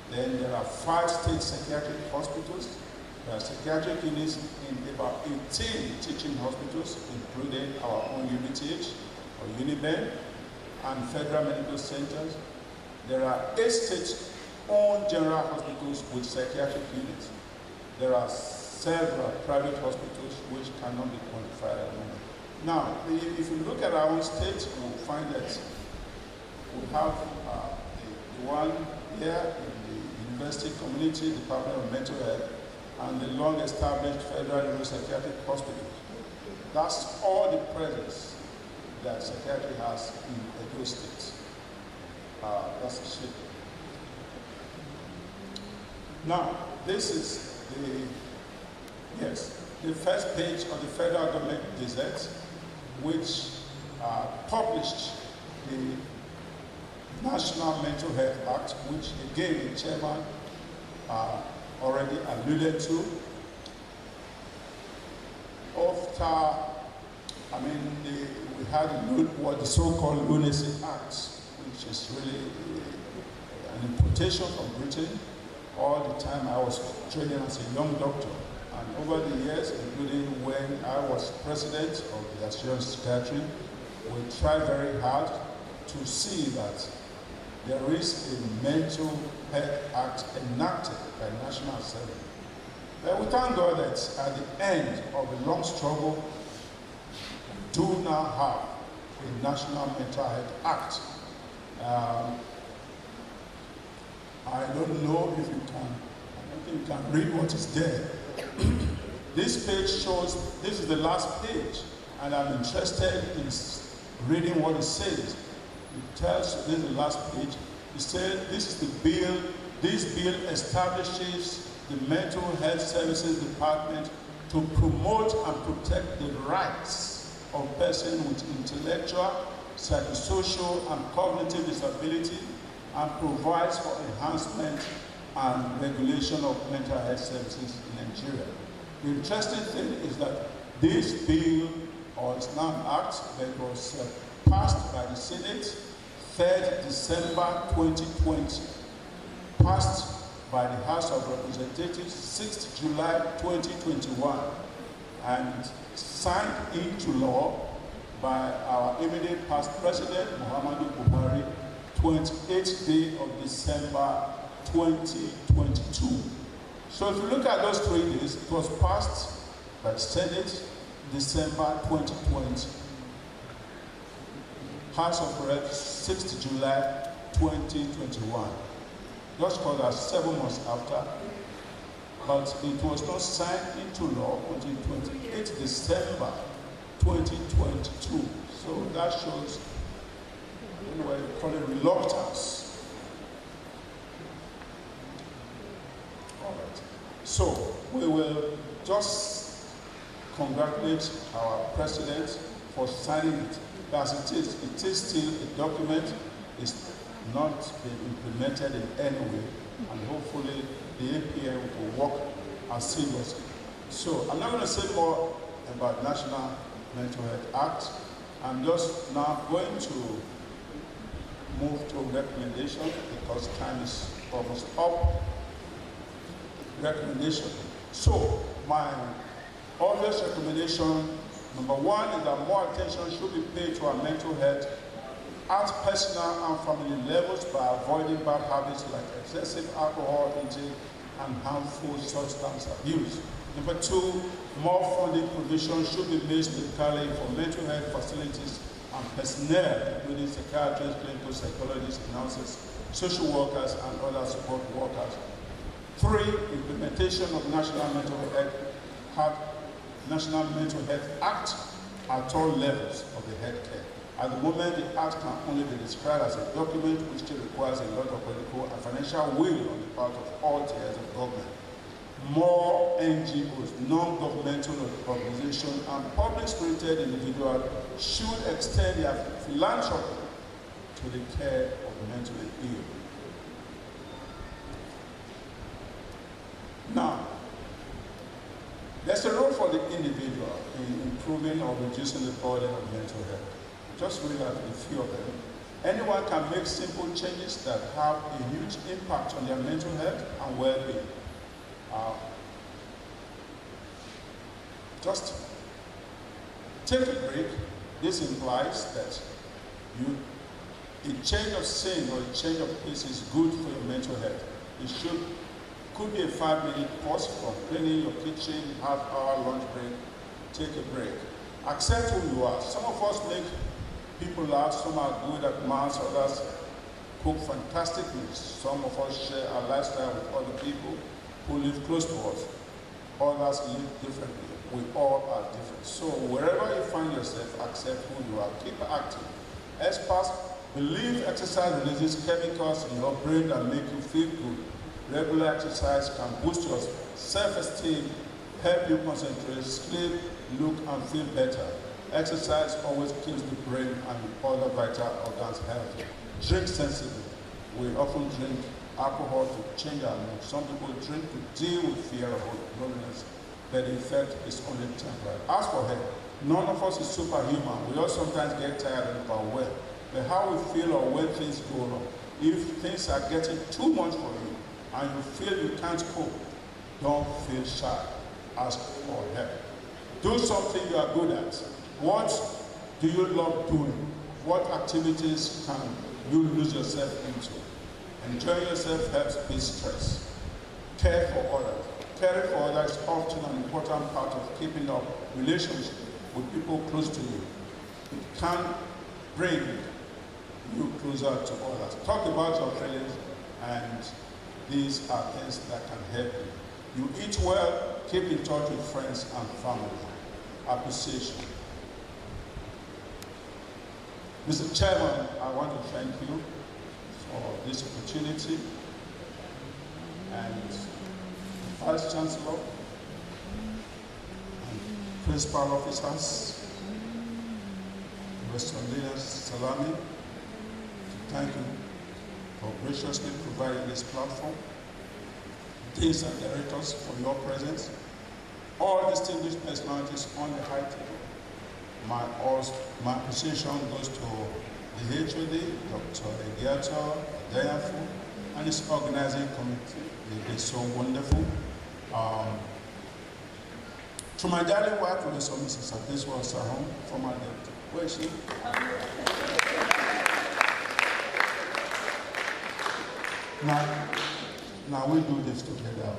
Then there are 5 state psychiatric hospitals. There are psychiatric units in about 18 teaching hospitals, including our own UBTH or UNIBEN and federal medical centers. There are 8 state-owned general hospitals with psychiatric units. There are several private hospitals which cannot be quantified at the moment. Now, if you look at our own state, you'll find that we have the one here in the University Community Department of Mental Health and the long-established federal neuropsychiatric hospitals. That's all the presence that psychiatry has in Edo State. That's the shape. Now, this is the first page of the Federal Government Gazette, which published the National Mental Health Act, which again the chairman already alluded to. We had what the so-called Lunacy Act, which is really an importation from Britain. All the time I was training as a young doctor, and over the years, including when I was president of the Assurance Psychiatry, we tried very hard to see that there is a Mental Health Act enacted by National Assembly. But we thank God that at the end of a long struggle, we do now have a National Mental Health Act. I don't know if you can, I don't think you can read what is there. This page shows, this is the last page, and I'm interested in reading what it says. It tells, this is the last page, it says this is the bill, this bill establishes the Mental Health Services Department to promote and protect the rights of persons with intellectual, psychosocial, and cognitive disability, and provides for enhancement and regulation of mental health services in Nigeria. The interesting thing is that this bill, or it's now an act, that was passed by the Senate 3rd December 2020, passed by the House of Representatives 6th July 2021, and signed into law by our immediate past president, Muhammadu Buhari, 28th day of December 2022. So if you look at those 3 days, it was passed by the Senate December 2020. House of Reps 6th July 2021. Just called us 7 months after, but it was not signed into law until 28th December 2022. So that shows what we call it reluctance. All right. So we will just congratulate our president for signing it. As it is still a document. It's not been implemented in any way, and hopefully the APM will work as seamlessly. So I'm not going to say more about National Mental Health Act. I'm just now going to move to recommendation because time is almost up. Recommendation. So my obvious recommendation, number 1, is that more attention should be paid to our mental health at personal and family levels by avoiding bad habits like excessive alcohol intake and harmful substance abuse. Number 2, more funding provision should be made specifically for mental health facilities and personnel, including psychiatrists, clinical psychologists, nurses, social workers, and other support workers. 3, implementation of National Mental Health Act at all levels of the healthcare. At the moment, the act can only be described as a document which still requires a lot of political and financial will on the part of all tiers of government. More NGOs, non-governmental organizations, and public-spirited individuals should extend their philanthropy to the care of the mentally ill. Now, there's a role for the individual in improving or reducing the burden of mental health. Just read out a few of them. Anyone can make simple changes that have a huge impact on their mental health and well-being. Just take a break. This implies that a change of scene or a change of pace is good for your mental health. It could be a 5-minute pause from cleaning your kitchen, half-hour lunch break. Take a break. Accept who you are. Some of us make people laugh, some are good at maths, others cook fantastic meals. Some of us share our lifestyle with other people who live close to us. Others live differently. We all are different. So wherever you find yourself, accept who you are. Keep active. Experts believe exercise releases chemicals in your brain that make you feel good. Regular exercise can boost your self-esteem, help you concentrate, sleep, look, and feel better. Exercise always keeps the brain and other vital organs healthy. Drink sensibly. We often drink alcohol to change our mood. Some people drink to deal with fear of loneliness, but the effect is only temporary. As for health, none of us is superhuman. We all sometimes get tired and overwhelmed. But how we feel or when things go wrong, if things are getting too much for you and you feel you can't cope, don't feel shy. Ask for help. Do something you are good at. What do you love doing? What activities can you lose yourself into? Enjoying yourself helps beat stress. Care for others. Caring for others is often an important part of keeping up relationships with people close to you. It can bring you closer to others. Talk about your feelings, and these are things that can help you. You eat well, keep in touch with friends and family. Appreciation. Mr. Chairman, I want to thank you for this opportunity, and Vice Chancellor and Principal Officers, Mr. Leaders Salami, thank you for graciously providing this platform. Deans and directors for your presence. All distinguished personalities on the high table. My appreciation goes to the HOD, Dr. Egiato Dayafu, and his organizing committee. They did so wonderful. To my darling wife, Professor Mrs. Adeswa Sahom, former deputy. Where is she? Now we do this together.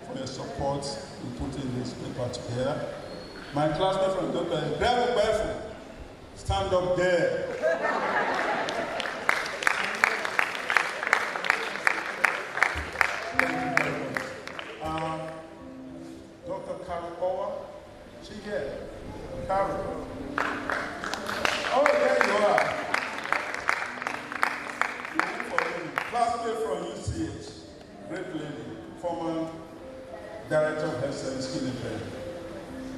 For your support in putting this paper together. My classmate from Dr. Grab Barefoot, stand up there. Dr. Carol Power, she here. Carol. Oh, there you are. Classmate from UCH, great lady, former director of health service clinic.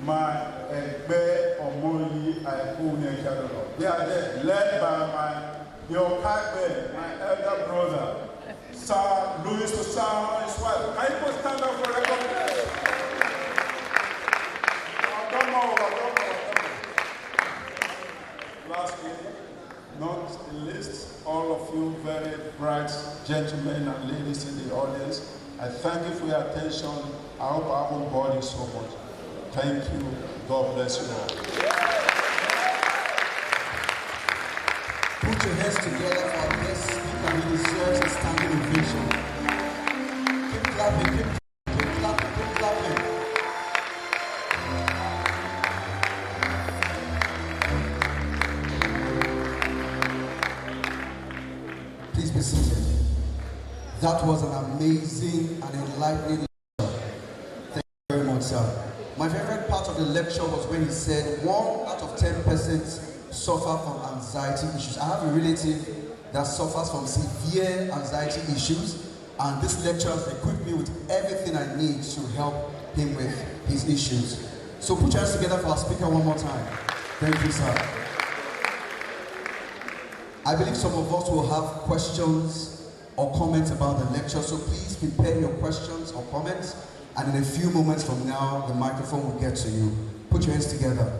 My Egbe Omoyi Aikune Kadolo. They are there, led by your Kagbe, my elder brother, Sir Louis Osama and his wife. Can you please stand up for recognition? Lastly, not the least, all of you very bright gentlemen and ladies in the audience, I thank you for your attention. I hope I haven't bored you so much. Thank you. God bless you all. Put your hands together for this speaker. He deserves a standing ovation. Keep clapping, keep clapping, keep clapping. Please be seated. That was an amazing and enlightening lecture. Thank you very much, sir. My favorite part of of the lecture was when he said 1 out of 10 persons suffer from anxiety issues. I have a relative that suffers from severe anxiety issues, and this lecture has equipped me with everything I need to help him with his issues. So put your hands together for our speaker one more time. Thank you, sir. I believe some of us will have questions or comments about the lecture, so please prepare your questions or comments, and in a few moments from now, the microphone will get to you. Put your hands together.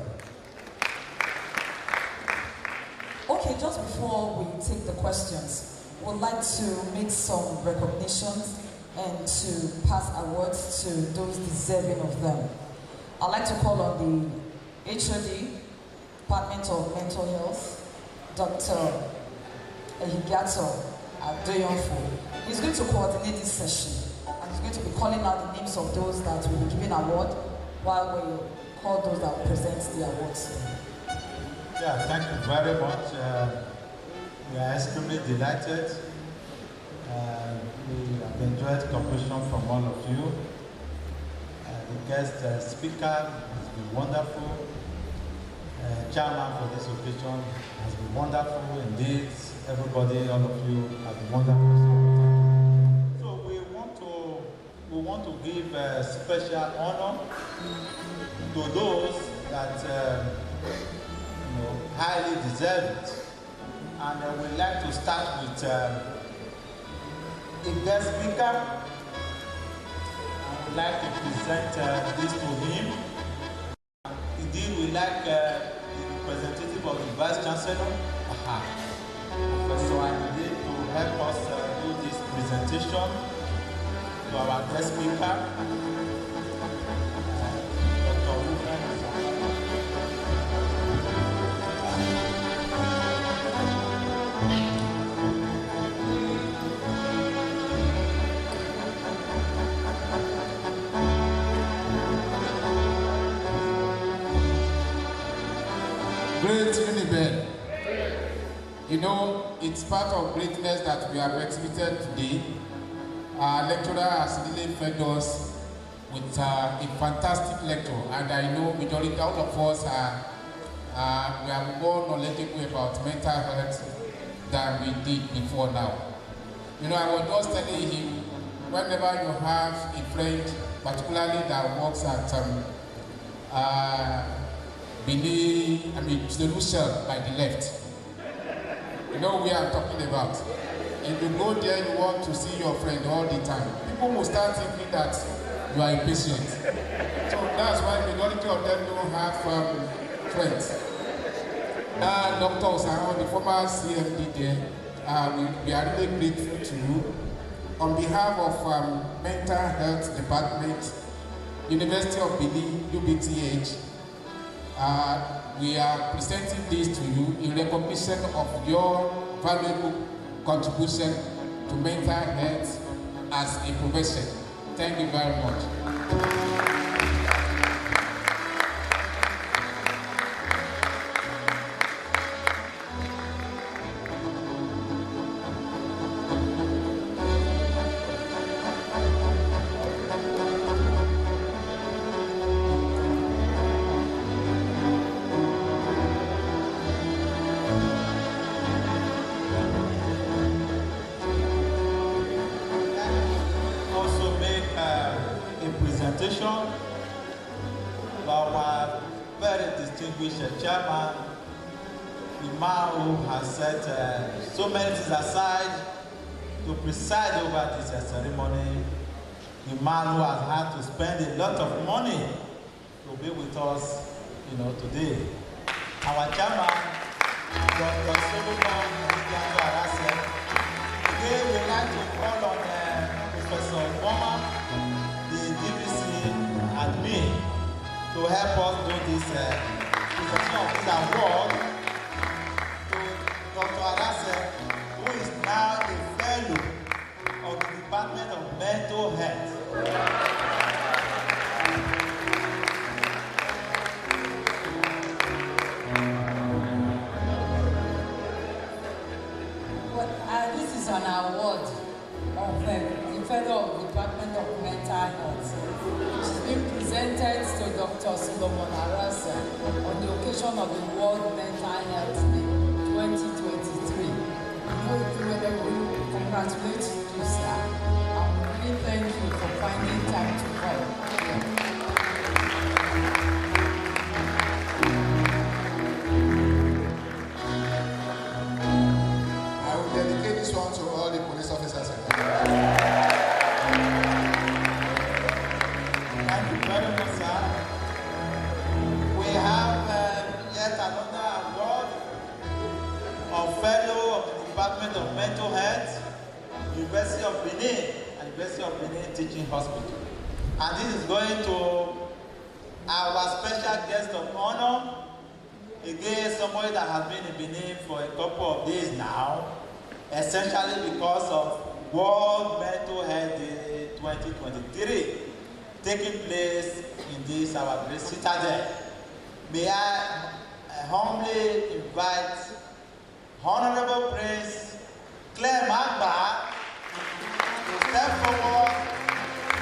Okay, just before we take the questions, we'd like to make some recognitions and to pass awards to those deserving of them. I'd like to call on the HOD, Department of Mental Health, Dr. Ehigato Adoyonfo. He's going to coordinate this session, and he's going to be calling out the names of those that will be given award while we call those that will present the awards. Yeah, thank you very much. We are extremely delighted. We have enjoyed cooperation from all of you. The guest speaker has been wonderful. Chairman for this occasion has been wonderful indeed. Everybody, all of you have been wonderful. So we want to give special honor to those that highly deserve it. And we'd like to start with a guest speaker. I would like to present this to him. Indeed, we'd like the representative of the Vice Chancellor, Professor Anide, to help us do this presentation to our guest speaker. Dr. Ruben. Great Unibel. You know, it's part of greatness that we have exhibited today. Our lecturer has really fed us with a fantastic lecture, and I know majority out of us we are more knowledgeable about mental health than we did before now. You know, I was just telling him, whenever you have a friend, particularly that works at Solution by the left. You know what we are talking about. If you go there, you want to see your friend all the time. People will start thinking that you are impatient. So that's why the majority of them don't have friends. Dr. Osaho, the former CMD there, we are really grateful to you. On behalf of Mental Health Department, University of Benin, UBTH, we are presenting this to you in recognition of your valuable contribution to mental health as a profession. Thank you very much. Chairman, the man who has set so many things aside to preside over this ceremony, the man who has had to spend a lot of money to be with us, today. Our chairman, Dr. Solomon Arase. Today we like to call on Professor Obama, the DVC admin, to help us do this. Of this award to Dr. Arase, who is now a fellow of the Department of Mental Health. Well, this is an award of, in Fellow of the Department of Mental Health. She's been presented to Dr. Solomon Arasa on the occasion of the World Mental Health Day 2023. We congratulate you, sir. And we thank you for finding time to come. I will dedicate this one to all the police officers. Thank you very much, sir. We have yet another award of Fellow of the Department of Mental Health, University of Benin, and University of Benin Teaching Hospital. And this is going to our special guest of honor, again, somebody that has been in Benin for a couple of days now, essentially because of World Mental Health Day 2023 taking place in this our great citadel. May I humbly invite Honorable Prince Clem Agba to step forward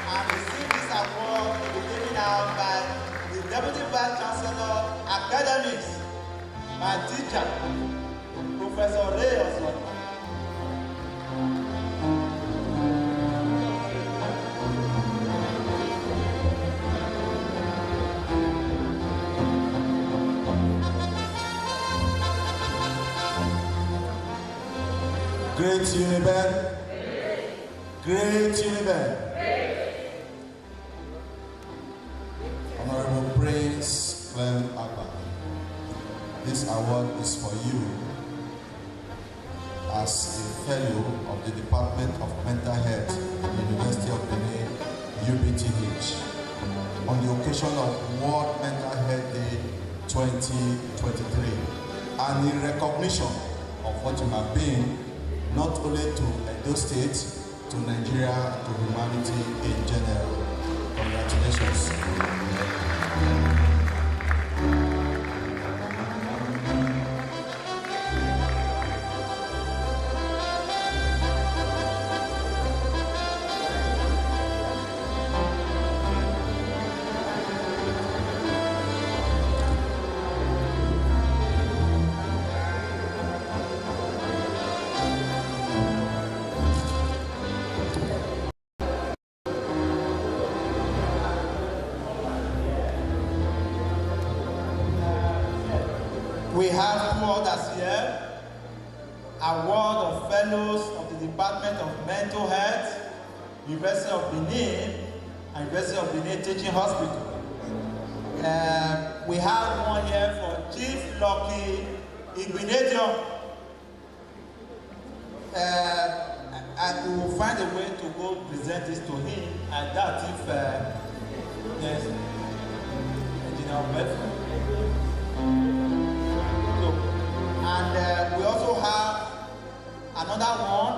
and receive this award to be given out by the Deputy Vice Chancellor Academics, my teacher, Professor Ray Oswald. Great Uniben. Great Uniben. Honorable Prince Clem Agba, this award is for you as a fellow of the Department of Mental Health at the University of Benin, UBTH, on the occasion of World Mental Health Day 2023, and in recognition of what you have been not only to Edo State, to Nigeria, to humanity in general. Congratulations. We have two others here. Award of Fellows of the Department of Mental Health, University of Benin, and University of Benin Teaching Hospital. We have one here for Chief Lucky Igbinedion. And we will find a way to go present this to him. And that if there's Engineer Bedford. And we also have another one.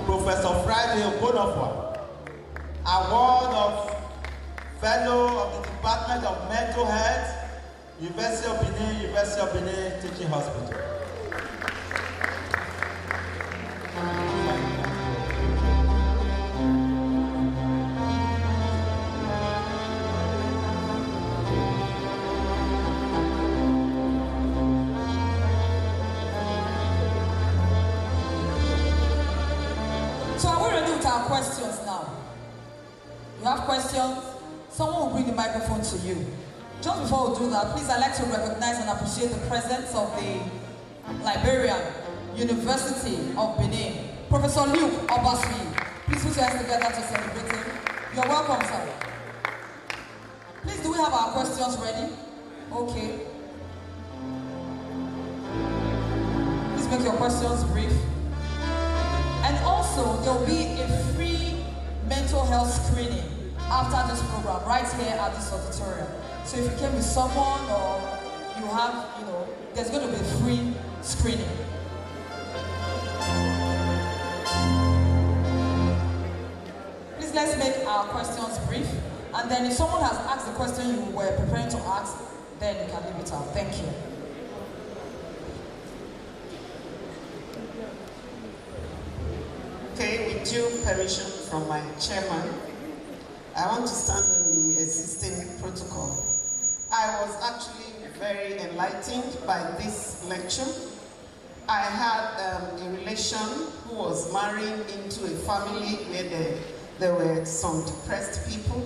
Professor Friday Okonofwa, award of Fellow of the Department of Mental Health, University of Benin Teaching Hospital. Questions now. You have questions? Someone will bring the microphone to you. Just before we do that, please, I'd like to recognize and appreciate the presence of the librarian, University of Benin, Professor Luke Obasui. Please put your hands together to celebrate him. You're welcome, sir. Please, do we have our questions ready? Okay. Please make your questions brief. And also, there will be a free mental health screening after this program, right here at this auditorium. So if you came with someone or you have, there's going to be a free screening. Please, let's make our questions brief. And then if someone has asked the question you were preparing to ask, then you can leave it out. Thank you. Okay, with due permission from my chairman, I want to stand on the existing protocol. I was actually very enlightened by this lecture. I had a relation who was marrying into a family where there were some depressed people,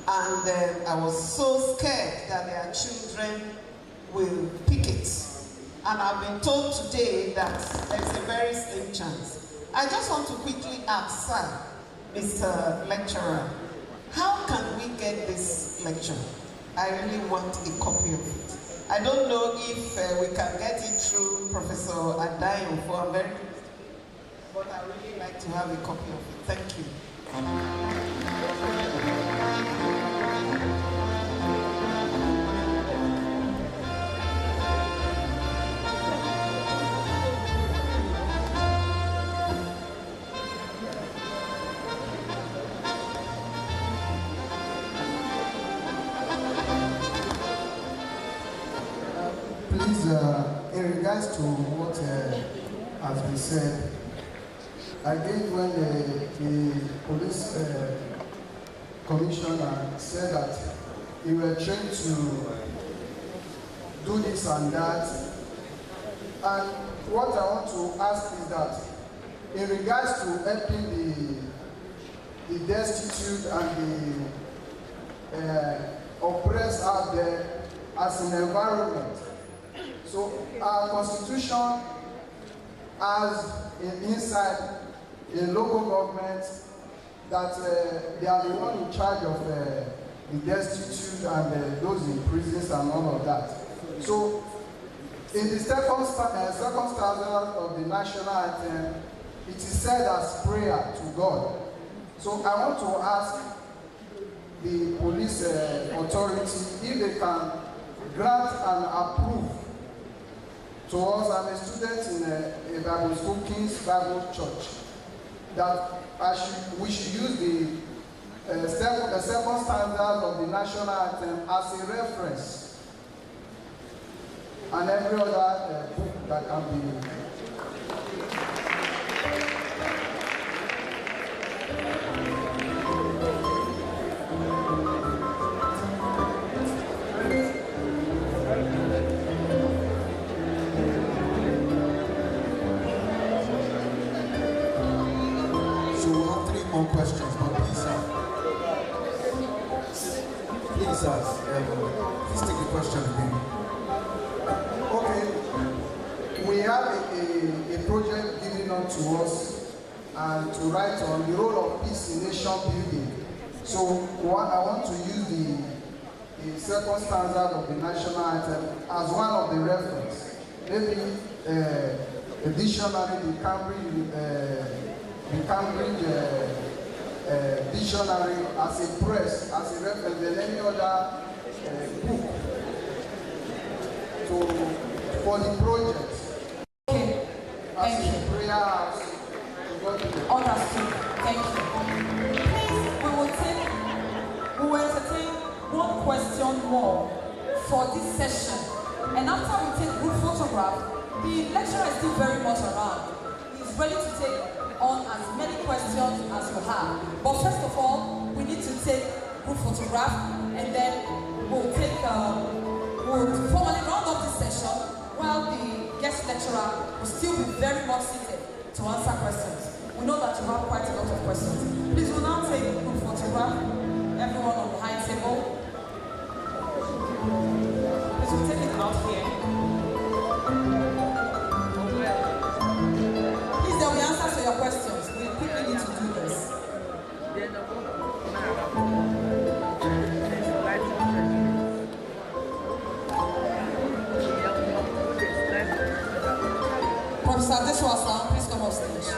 and I was so scared that their children will pick it. And I've been told today that there's a very slim chance. I just want to quickly ask, sir, Mr. Lecturer, how can we get this lecture? I really want a copy of it. I don't know if we can get it through Professor Adayo for a very, but I really like to have a copy of it. Thank you. Please, in regards to what has been said, again, when the police commissioner said that he were trained to do this and that, and what I want to ask is that, in regards to helping the destitute and the oppressed out there as an environment. So our constitution has inside a local government that they are the one in charge of the destitute and those in prisons and all of that. So in the circumstances of the national anthem, it is said as prayer to God. So I want to ask the police authority if they can grant and approve to us. I'm a student in a Bible school, King's Bible Church, that we should use the second standard of the national anthem as a reference, and every other book that can be. More questions, but please, please take the question again. Okay, we have a project given on to us and to write on the role of peace in nation building. So I want to use the second standard of the national anthem as one of the reference. Maybe a dictionary, the Cambridge dictionary as a press, as a reference, than any other book for the project. Okay, as a prayer house. Understood. Thank you. Please, we will entertain one question more for this session. And after we take group photograph, the lecturer is still very much around. He's ready to take on as many questions as you have. But first of all, we need to take group photograph, and then we'll formally round up this session while the guest lecturer will still be very much seated to answer questions. We know that you have quite a lot of questions. Please, we'll now take group photograph. Everyone on the high table. Please, we'll take it out here. There will be answers to your questions. We quickly need to do this. Professor Deswasa, please come off stage.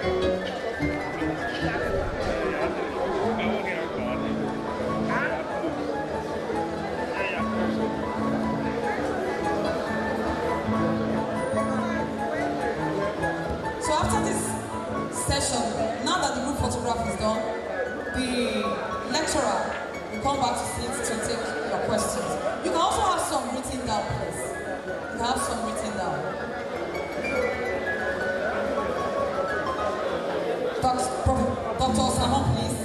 So after this session, now that the group photograph is done, the lecturer will come back to seat to take your questions. You can also have some written down, please. You can have some written down. Dr. Osahon, please.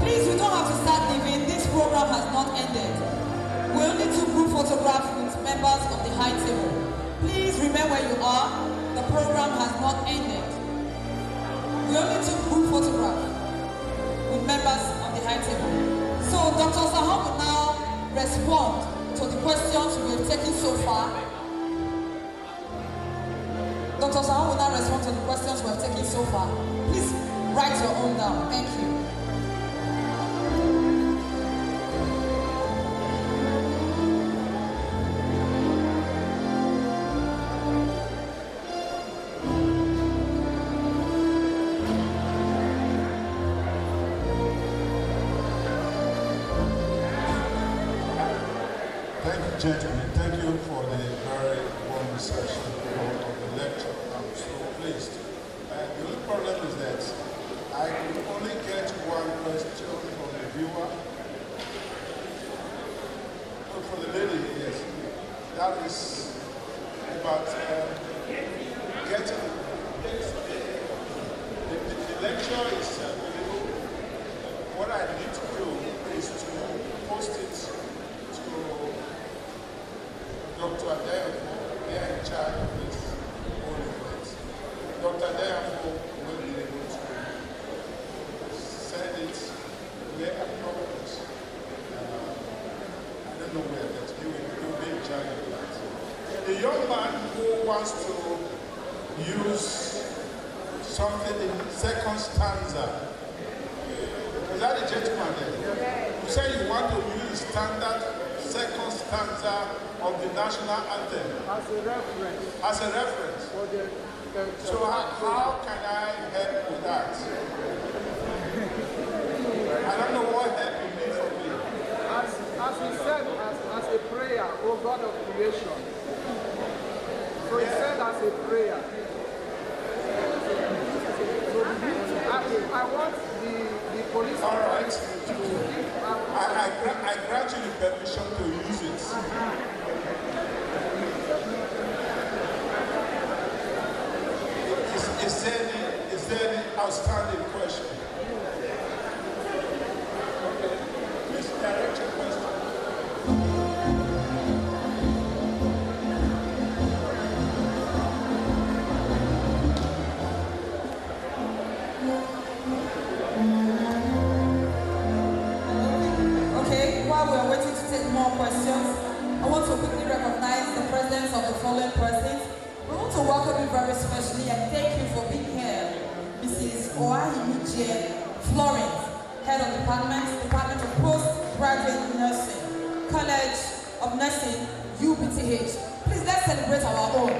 Please, we don't have to start leaving. This program has not ended. We only took group photographs with members of the high table. Please remain where you are. The program has not ended. We only took group photographs with members of the high table. So Dr. Osahon will now respond to the questions we have taken so far. Dr. Osahon will now respond to the questions we have taken so far. Please write your own down. Thank you. Thank you, gentlemen. Thank you for the very warm reception of the lecture. I'm so pleased. The only problem is that I could only get one question from the viewer. Oh, for the lady, yes. That is about getting the lecture is available. What I need to do is to post it to Dr. Adeyefo. They are in charge of this whole event. Dr. Adeyefo will be able to send it where appropriate. I don't know where, but he will be in charge of that. The young man who wants to use something in second stanza, is that the gentleman there? You say you want to use standard second stanza of the national anthem. As a reference. As a reference. For the So how can I help with that? I don't know what help you need from me. As he said, as a prayer, O God of creation. So he said as a prayer. So I want the police. All right. I grant you the permission to use it. Is there any outstanding question? Okay. Please direct your question. Okay, while we are waiting to take more questions, I want to quickly recognize the presence of the following persons. We want to welcome you very specially and thank you for being here. Mrs. Oahimije Florence, Head of Department of Postgraduate Nursing, College of Nursing, UBTH. Please let's celebrate our own.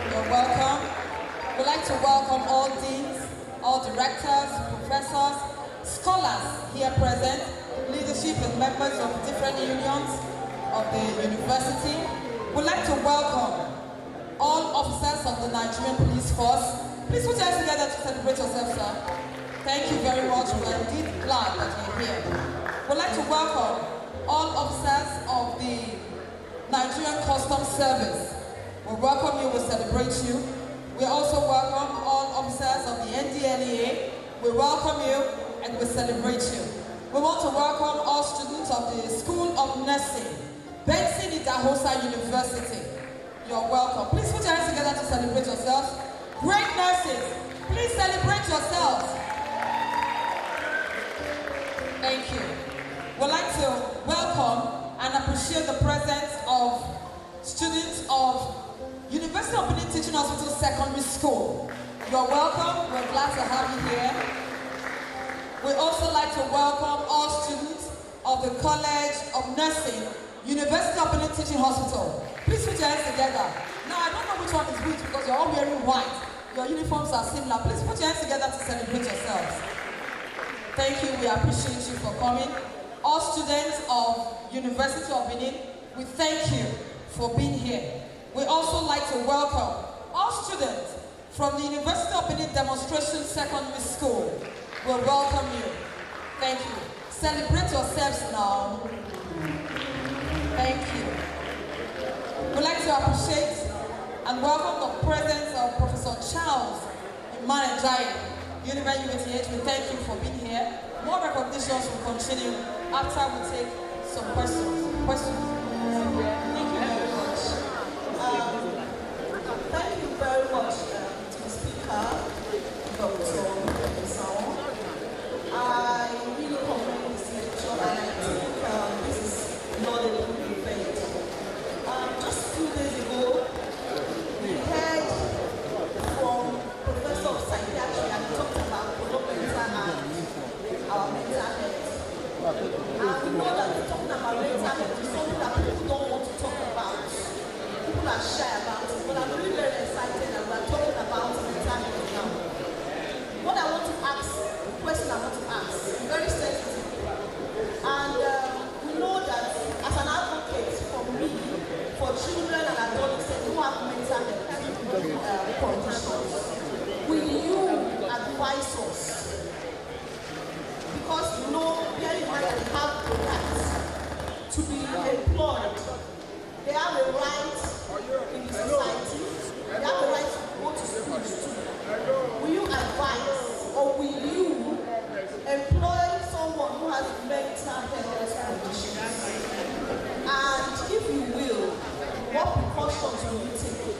You're welcome. We'd like to welcome all deans, all directors, professors, scholars here present, leadership and members of different unions of the university. We'd like to welcome all officers of the Nigerian Police Force. Please put your hands together to celebrate yourself, sir. Thank you very much. We are indeed glad that you're here. We'd like to welcome all officers of the Nigerian Customs Service. We welcome you, we celebrate you. We also welcome all officers of the NDLEA. We welcome you and we celebrate you. We want to welcome all students of the School of Nursing, Benson Idahosa University. You're welcome. Please put your hands together to celebrate yourselves. Great nurses, please celebrate yourselves. Thank you. We'd like to welcome and appreciate the presence of students of University Teaching Hospital Secondary School. You're welcome. We're glad to have you here. We also like to welcome all students of the College of Nursing, University of Benin Teaching Hospital. Please put your hands together. Now, I don't know which one is which because you're all wearing white. Your uniforms are similar. Please put your hands together to celebrate yourselves. Thank you. We appreciate you for coming. All students of University of Benin, we thank you for being here. We also like to welcome all students from the University of Benin Demonstration Secondary School. We welcome you. Thank you. Celebrate yourselves now. Thank you. We'd like to appreciate and welcome the presence of Professor Charles Imanejai, University UATH. We thank you for being here. More recognitions will continue after we take some questions. Thank you very much. Thank you very much to the speaker, Dr. Sao. I really commend this lecture and I think this is not a good event. Just 2 days ago, we heard from Professor of Psychiatry and he talked about mental and our mental health. And we know that talking about mental health is something that people don't want to talk about. People are shy about it, but I'm really very excited that we're talking about mental health now. What I want to ask, the question I want to ask, is very sensitive. And we know that as an advocate for me, for children and adolescents who have mental health conditions, will you advise us? Because you know, bear in mind that they have the right to be employed. They have a right in the society. They have a right to go to school too. Will you advise or will you employ someone who has mental health conditions? And if you will, what precautions will you take?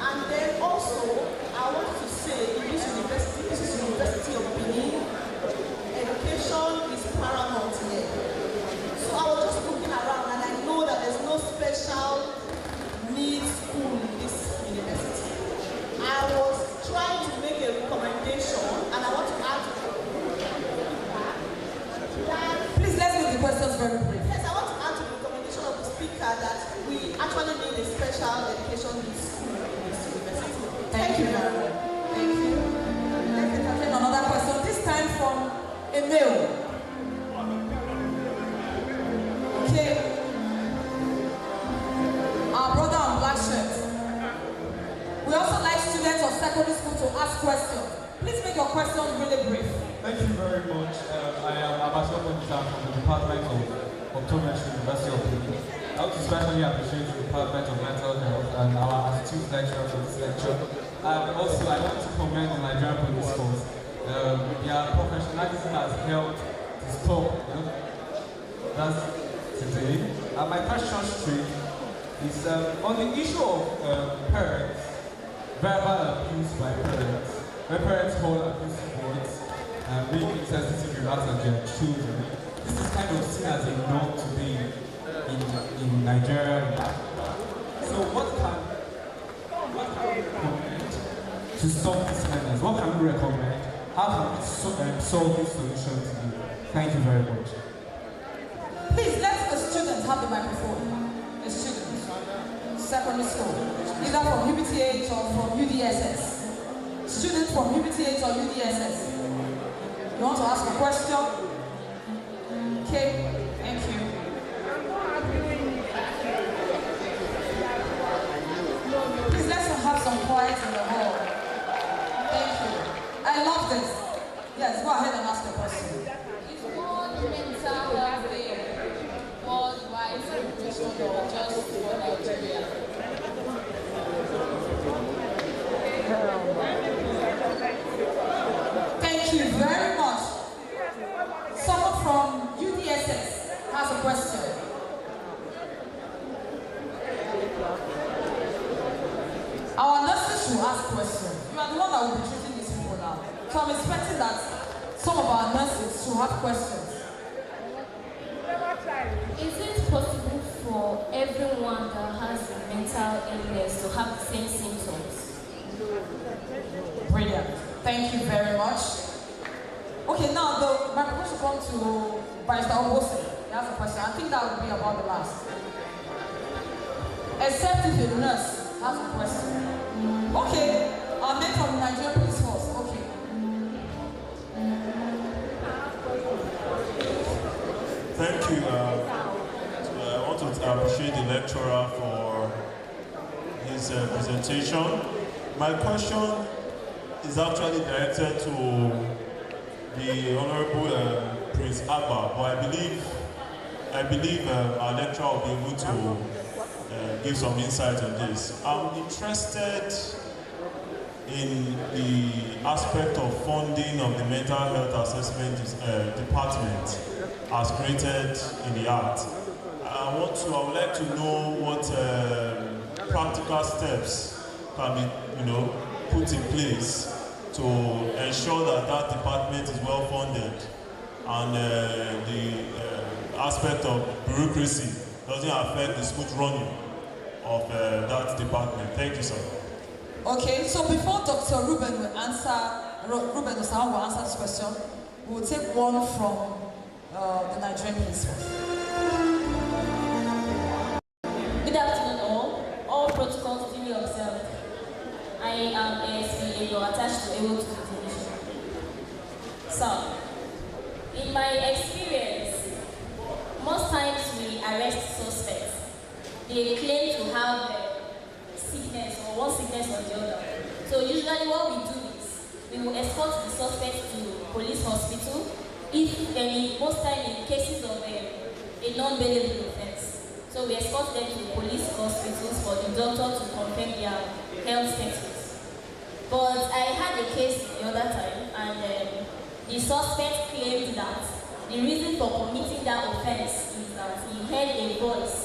And then also, I want to say, this is University of Benin. Education is paramount here. So I was just looking around and I know that there's no special needs school in this university. I was trying to make a recommendation and I want to ask that. Please let's make the questions very brief. Yes, I want to add to the recommendation of the speaker that we actually need a special education needs school in this university. Thank you very much. Thank you. Let's entertain another question, this time from Emil. Okay. Our brother on black shirt. We also like students of secondary school to ask questions. Please make your questions really brief. Thank you very much. I am Abasomo from the Department of Optometry, University of Benin. I want to especially appreciate the Department of Mental Health and our astute lecturer for this lecture. And also, I want to commend the Nigerian Police Force. Their professionalism has helped to stop that today. And my question straight is on the issue of parents, verbal abuse by parents. When parents hold abusive words and make insensitive remarks on their children, this is kind of seen as a norm today in Nigeria. So what can we recommend to stop this madness? What can we recommend? How can we solve this solution today? Thank you very much. Please let the students have the microphone. The students, secondary school, either from UBTH or from UDSS. Students from UBTH or UDSS. You want to ask a question? Okay, thank you. Please let's have some quiet in the hall. Thank you. I love this. Yes, go ahead and ask the question. Is World Mental Health Day worldwide celebration or just for Nigeria? Thank you very much. Someone from UDSS has a question. Our nurses should ask questions. You are the one that will be treating these people now. So I'm expecting that some of our nurses should have questions. Is it possible for everyone that has a mental illness to have the same symptoms. Brilliant. Thank you very much. Okay, now the microphone should come to Barrister Obose. He has a question. I think that would be about the last. Except if a nurse has a question. Okay, our men from Nigerian Police Force. Okay. Thank you. I want to appreciate the lecturer for his presentation. My question is actually directed to the Honorable Prince Abba, but I believe our lecturer will be able to give some insight on this. I'm interested in the aspect of funding of the mental health assessment department as created in the Act. I would like to know what practical steps can be, put in place to ensure that that department is well funded and the aspect of bureaucracy doesn't affect the smooth running of that department. Thank you, sir. Okay, so before Dr. Ruben Osahon will answer this question, we will take one from the Nigerian Police Force. Good afternoon all protocols duly observed. I am ASP Elo attached to Ewo to the division. So, in my experience, most times we arrest suspects. They claim to have sickness or one sickness or the other. So usually what we do is, we will escort the suspect to police hospital if most time in cases of a non-bailable offense. So we escort them to police hospitals for the doctor to confirm their health status. But I had a case the other time, and the suspect claimed that the reason for committing that offense is that he heard a voice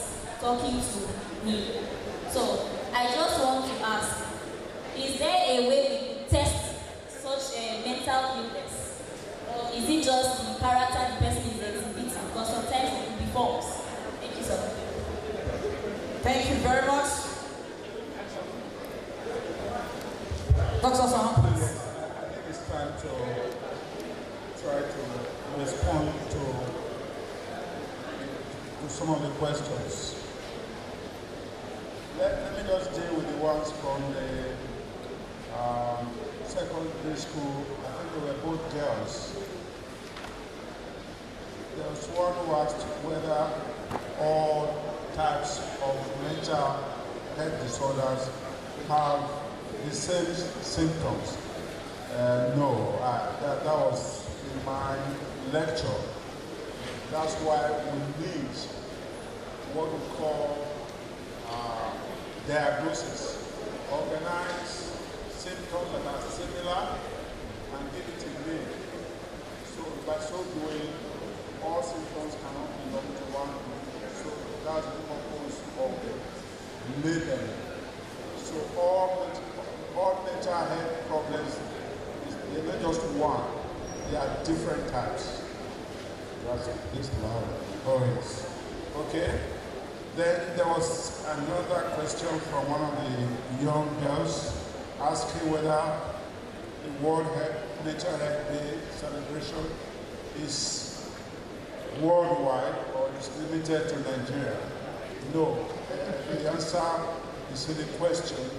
talking to me. So I just want to ask, is there a way we could test such a mental illness? Or is it just the character the person is exhibiting? Because sometimes it could be false. Thank you so much. Thank you very much. Dr. Osahon, please. I think it's time to try to respond to some of the questions. Let me just deal with the ones from the secondary school. I think they were both girls. There was one who asked whether all types of mental health disorders have the same symptoms. No, that was in my lecture. That's why we need what we call diagnosis. Organize symptoms that are similar and give it a name. So by so doing, all symptoms cannot belong to one group. So that's the purpose of labeling. So all mental health problems, they're not just one. They are different types. That's this loud. Oh yes. Okay. Then there was another question from one of the young girls asking whether the World Mental Health Day celebration is worldwide or is limited to Nigeria. No. The answer is in the question.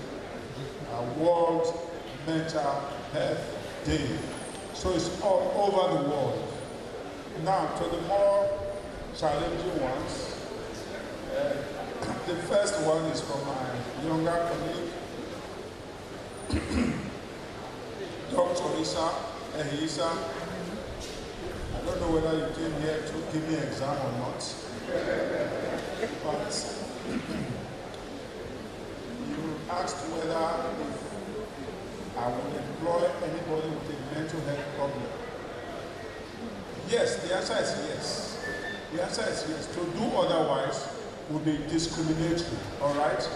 World Mental Health Day. So it's all over the world. Now, to the more challenging ones, the first one is from my younger colleague, Dr. Isa. I don't know whether you came here to give me an exam or not, but you asked whether if I would employ anybody with a mental health problem. Yes, the answer is yes. The answer is yes. To do otherwise would be discriminatory, all right?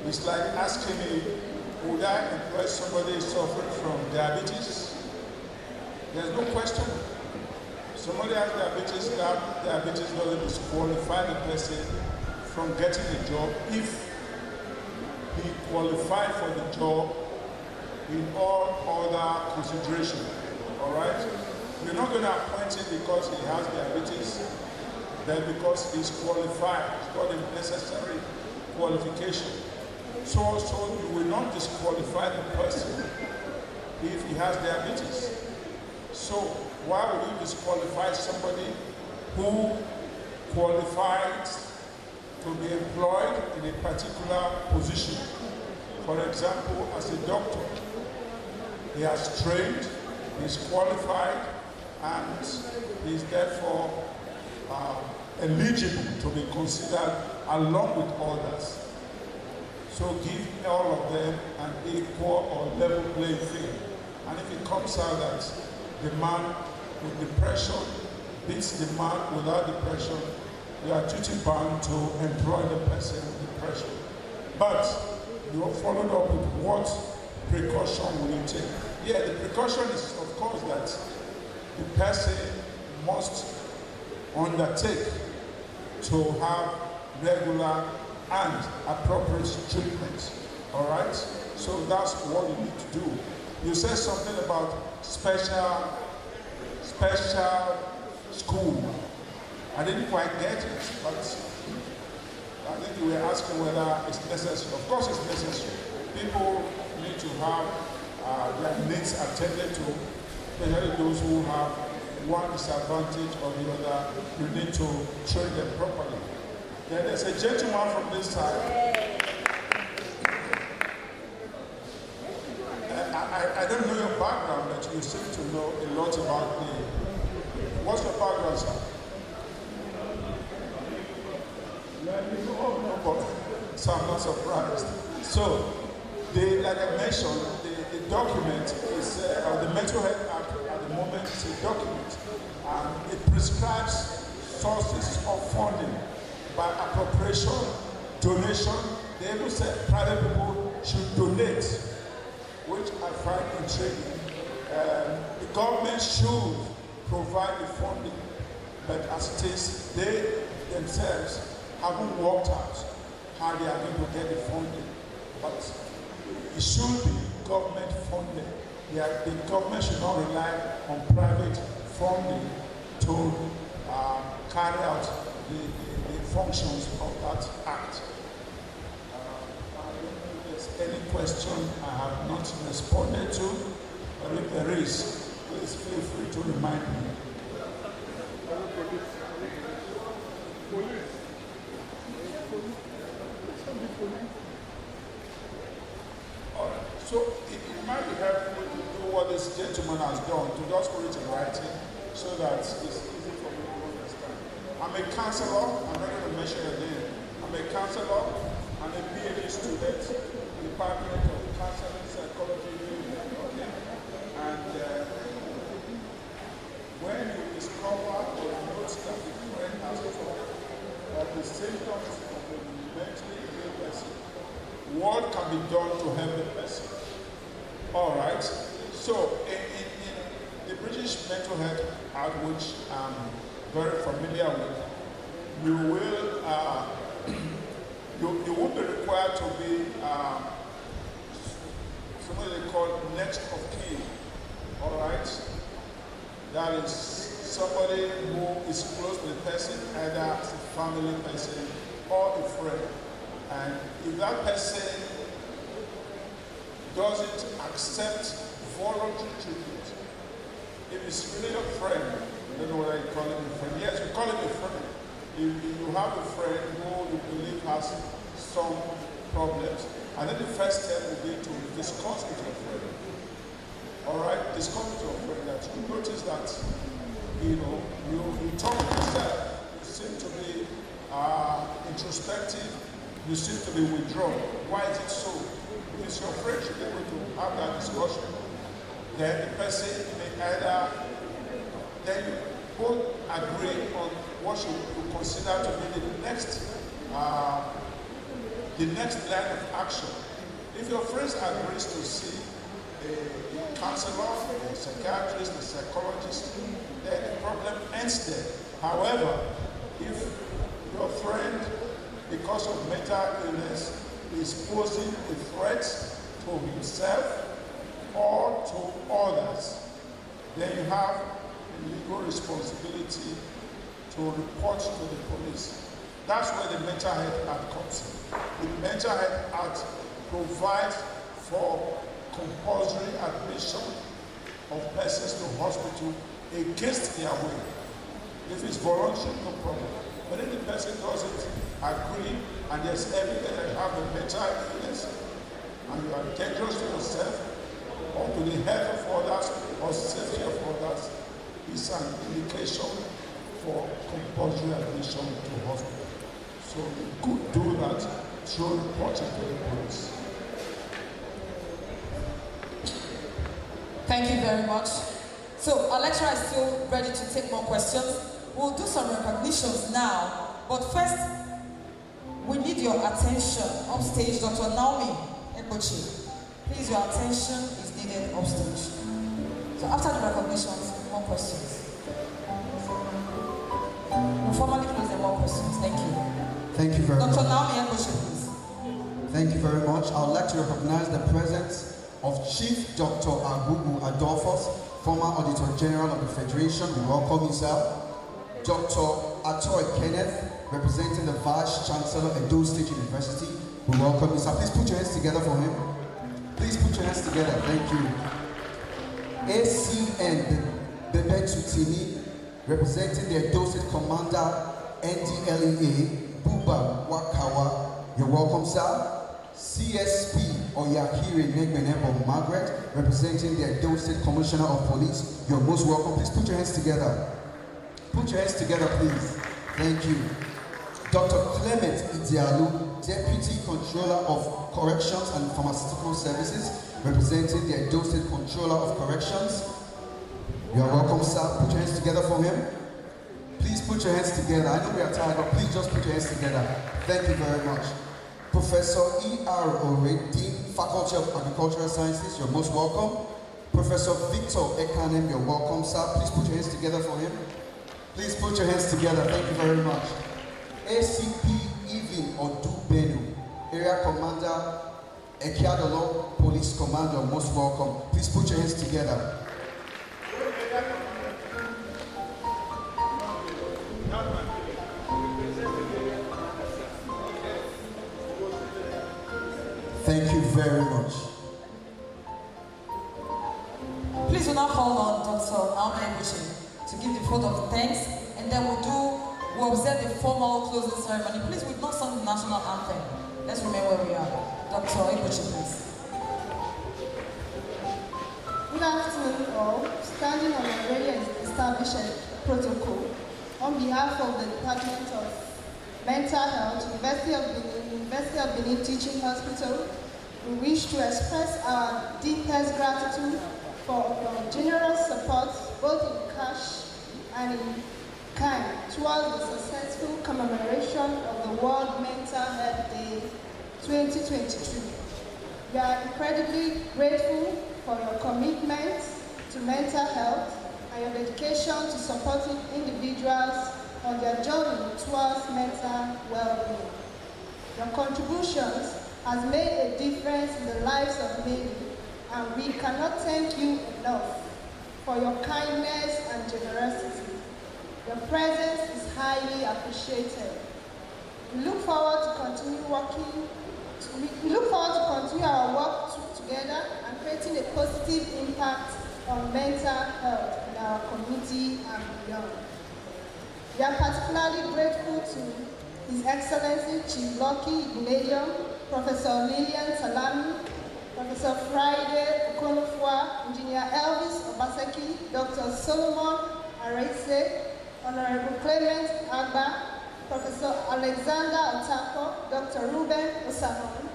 It's like asking me, would I employ somebody suffering from diabetes? There's no question. Somebody has diabetes, that diabetes doesn't disqualify the person from getting a job if he qualified for the job in all other consideration. All right? We're not going to appoint him because he has diabetes, but because he's qualified, he's got the necessary qualification. So you will not disqualify the person if he has diabetes. So why would you disqualify somebody who qualified to be employed in a particular position? For example, as a doctor, he has trained, he's qualified, and is therefore eligible to be considered along with others. So give all of them an equal or level playing field. And if it comes out that the man with depression beats the man without depression, you are duty bound to employ the person with depression. But you are followed up with what precaution will you take? Yeah, the precaution is of course that the person must undertake to have regular and appropriate treatment. All right? So that's what you need to do. You said something about special school. I didn't quite get it, but I think you were asking whether it's necessary. Of course it's necessary. People need to have their needs attended to, especially those who have one disadvantage or the other. You need to train them properly. Then there's a gentleman from this side. I don't know your background, but you seem to know a lot about me. What's your background, sir? So I'm not surprised. So, like I mentioned, the document is, the Mental Health Act at the moment is a document. And it prescribes sources of funding by appropriation, donation. They even say private people should donate, which I find intriguing. The government should provide the funding, but as it is, they themselves haven't worked out how they are going to get the funding. But it should be government funded. The government should not rely on private funding to carry out the functions of that act. I don't know if there's any question I have not responded to, but if there is, please feel free to remind me. Alright, so it might be helpful to do what this gentleman has done, to just put it in writing so that it's easy for me to understand. I'm a counselor, I'm not going to mention your name. I'm a counselor and a PhD student in the Department of Counseling Psychology. Okay? And when you discover or note that the friend has the symptoms of a mentally ill person, what can be done to help the person? All right. So in the British Mental Health Act, which I'm very familiar with, you will be required to be something they call next of kin. All right. That is somebody who is close to the person, either as a family person or a friend. And if that person doesn't accept voluntary treatment, if it's really a friend, I don't know whether you call him a friend. Yes, we call him a friend. If you have a friend who you believe has some problems, and then the first step will be to discuss with your friend. All right, discuss with your friend that you notice that you talk to yourself, you seem to be introspective, you seem to be withdrawn. Why is it so? Because your friend should be able to have that discussion. Then the person may either, then you both agree on what you consider to be the next line of action. If your friend agrees to see a counselor, a psychiatrist, a psychologist, then the problem ends there. However, if your friend because of mental illness is posing a threat to himself or to others, then you have a legal responsibility to report to the police. That's where the Mental Health Act comes in. The Mental Health Act provides for compulsory admission of persons to hospital against their will. If it's voluntary, no problem. But if the person doesn't agree and there's evidence that you have a mental illness and you are dangerous to yourself or to the health of others or safety of others, it's an indication for compulsory admission to hospital. So you could do that through reporting to the police. Thank you very much. So our lecturer is still ready to take more questions. We'll do some recognitions now, but first, we need your attention upstage. Dr. Naomi Ekpochi, please, your attention is needed upstage. So after the recognitions, more questions. We'll formally close the more questions. Thank you. Thank you very much. Dr. Naomi Ekpochi, please. Thank you very much. I would like to recognize the presence of Chief Dr. Agugu Adolphus, former Auditor General of the Federation. We welcome you, sir. Dr. Atoy Kenneth, representing the Vice Chancellor of Edo State University. We welcome you, sir. Please put your hands together for him. Please put your hands together. Thank you. ACN Bebetutini, representing the Edo State Commander, NDLEA, Buba Wakawa. You're welcome, sir. CSP Oyakiri Negmenebo Margaret, representing the Edo State Commissioner of Police. You're most welcome. Please put your hands together. Put your hands together, please. Thank you. Dr. Clement Idialu, Deputy Controller of Corrections and Pharmaceutical Services, representing the Edo State Controller of Corrections. You are welcome, sir. Put your hands together for him. Please put your hands together. I know we are tired, but please just put your hands together. Thank you very much. Professor E.R. Ore, Dean, Faculty of Agricultural Sciences, you're most welcome. Professor Victor Ekanem, you're welcome, sir. Please put your hands together for him. Please put your hands together. Thank you very much. ACP Evin Odubenu, Area Commander, Ekiadolo Police Commander, most welcome. Please put your hands together. Thank you very much. Please do not call on Dr. Naomi Ekpochi to give the vote of thanks, and then we'll observe the formal closing ceremony. Please, we've not sung the national anthem. Let's remember where we are. Dr. Ekpochi, please. Good afternoon, all. Standing on a already established protocol, on behalf of the Department of Mental Health, University of Benin Teaching Hospital, we wish to express our deepest gratitude for your generous support, both in cash and in kind, towards the successful commemoration of the World Mental Health Day 2023. We are incredibly grateful for your commitment to mental health and your dedication to supporting individuals on their journey towards mental well-being. Your contributions has made a difference in the lives of many, and we cannot thank you enough for your kindness and generosity. Your presence is highly appreciated. We look forward to continue our work together and creating a positive impact on mental health in our community and beyond. We are particularly grateful to His Excellency Chief Lucky Ignatius, Professor Lillian Salami, Professor Friday Okonofua, Engineer Elvis Obaseki, Dr. Solomon Arese, Honorable Clement Agba, Professor Alexander Otako, Dr. Ruben Osamon,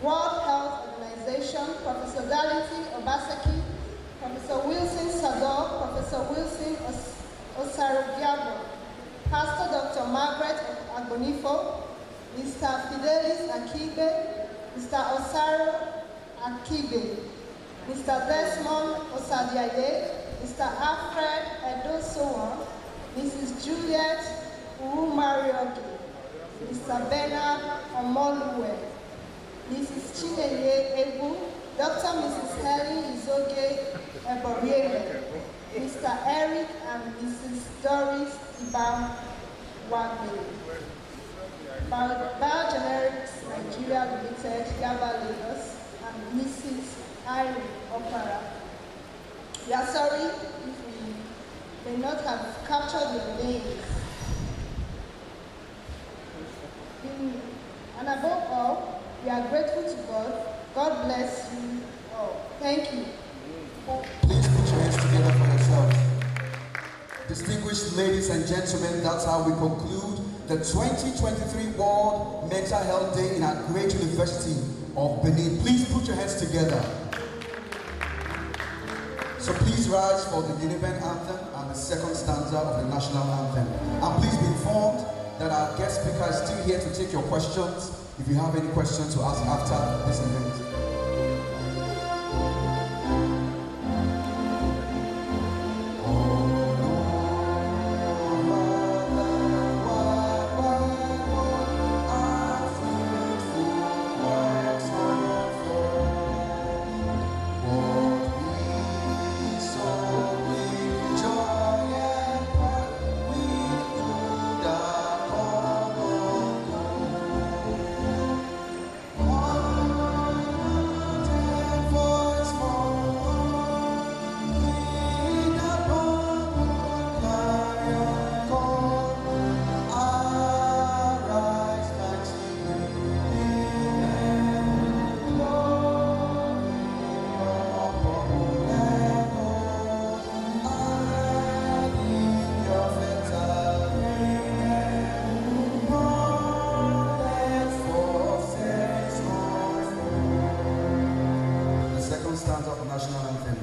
World Health Organization, Professor Daliti Obaseki, Professor Wilson Sador, Professor Wilson Osarobiabo, Pastor Dr. Margaret Agonifo, Mr. Fidelis Akibe, Mr. Osaro Akibe, Mr. Desmond Osadiaye, Mr. Alfred Edosowa, Mrs. Juliet Umariogi, Mr. Bernard Omoluwe, Mrs. Chinenye Ebu, Dr. Mrs. Helen Izoge Eboriere, Mr. Eric and Mrs. Doris Ibam Wagbe, Biogenerics Nigeria Limited, Yaba Lagos, and Mrs. Irene Opara. We are sorry if we may not have captured your names. And above all, we are grateful to God. God bless you all. Thank you. Please put your hands together for yourself. Distinguished ladies and gentlemen, that's how we conclude the 2023 World Mental Health Day in our great University of Benin. Please put your hands together. So please rise for the Uniben Anthem and the second stanza of the National Anthem. And please be informed that our guest speaker is still here to take your questions if you have any questions to ask after this event. Stanza of the National Anthem.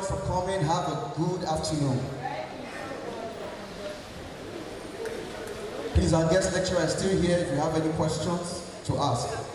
For coming. Have a good afternoon. Please, our guest lecturer is still here if you have any questions to ask.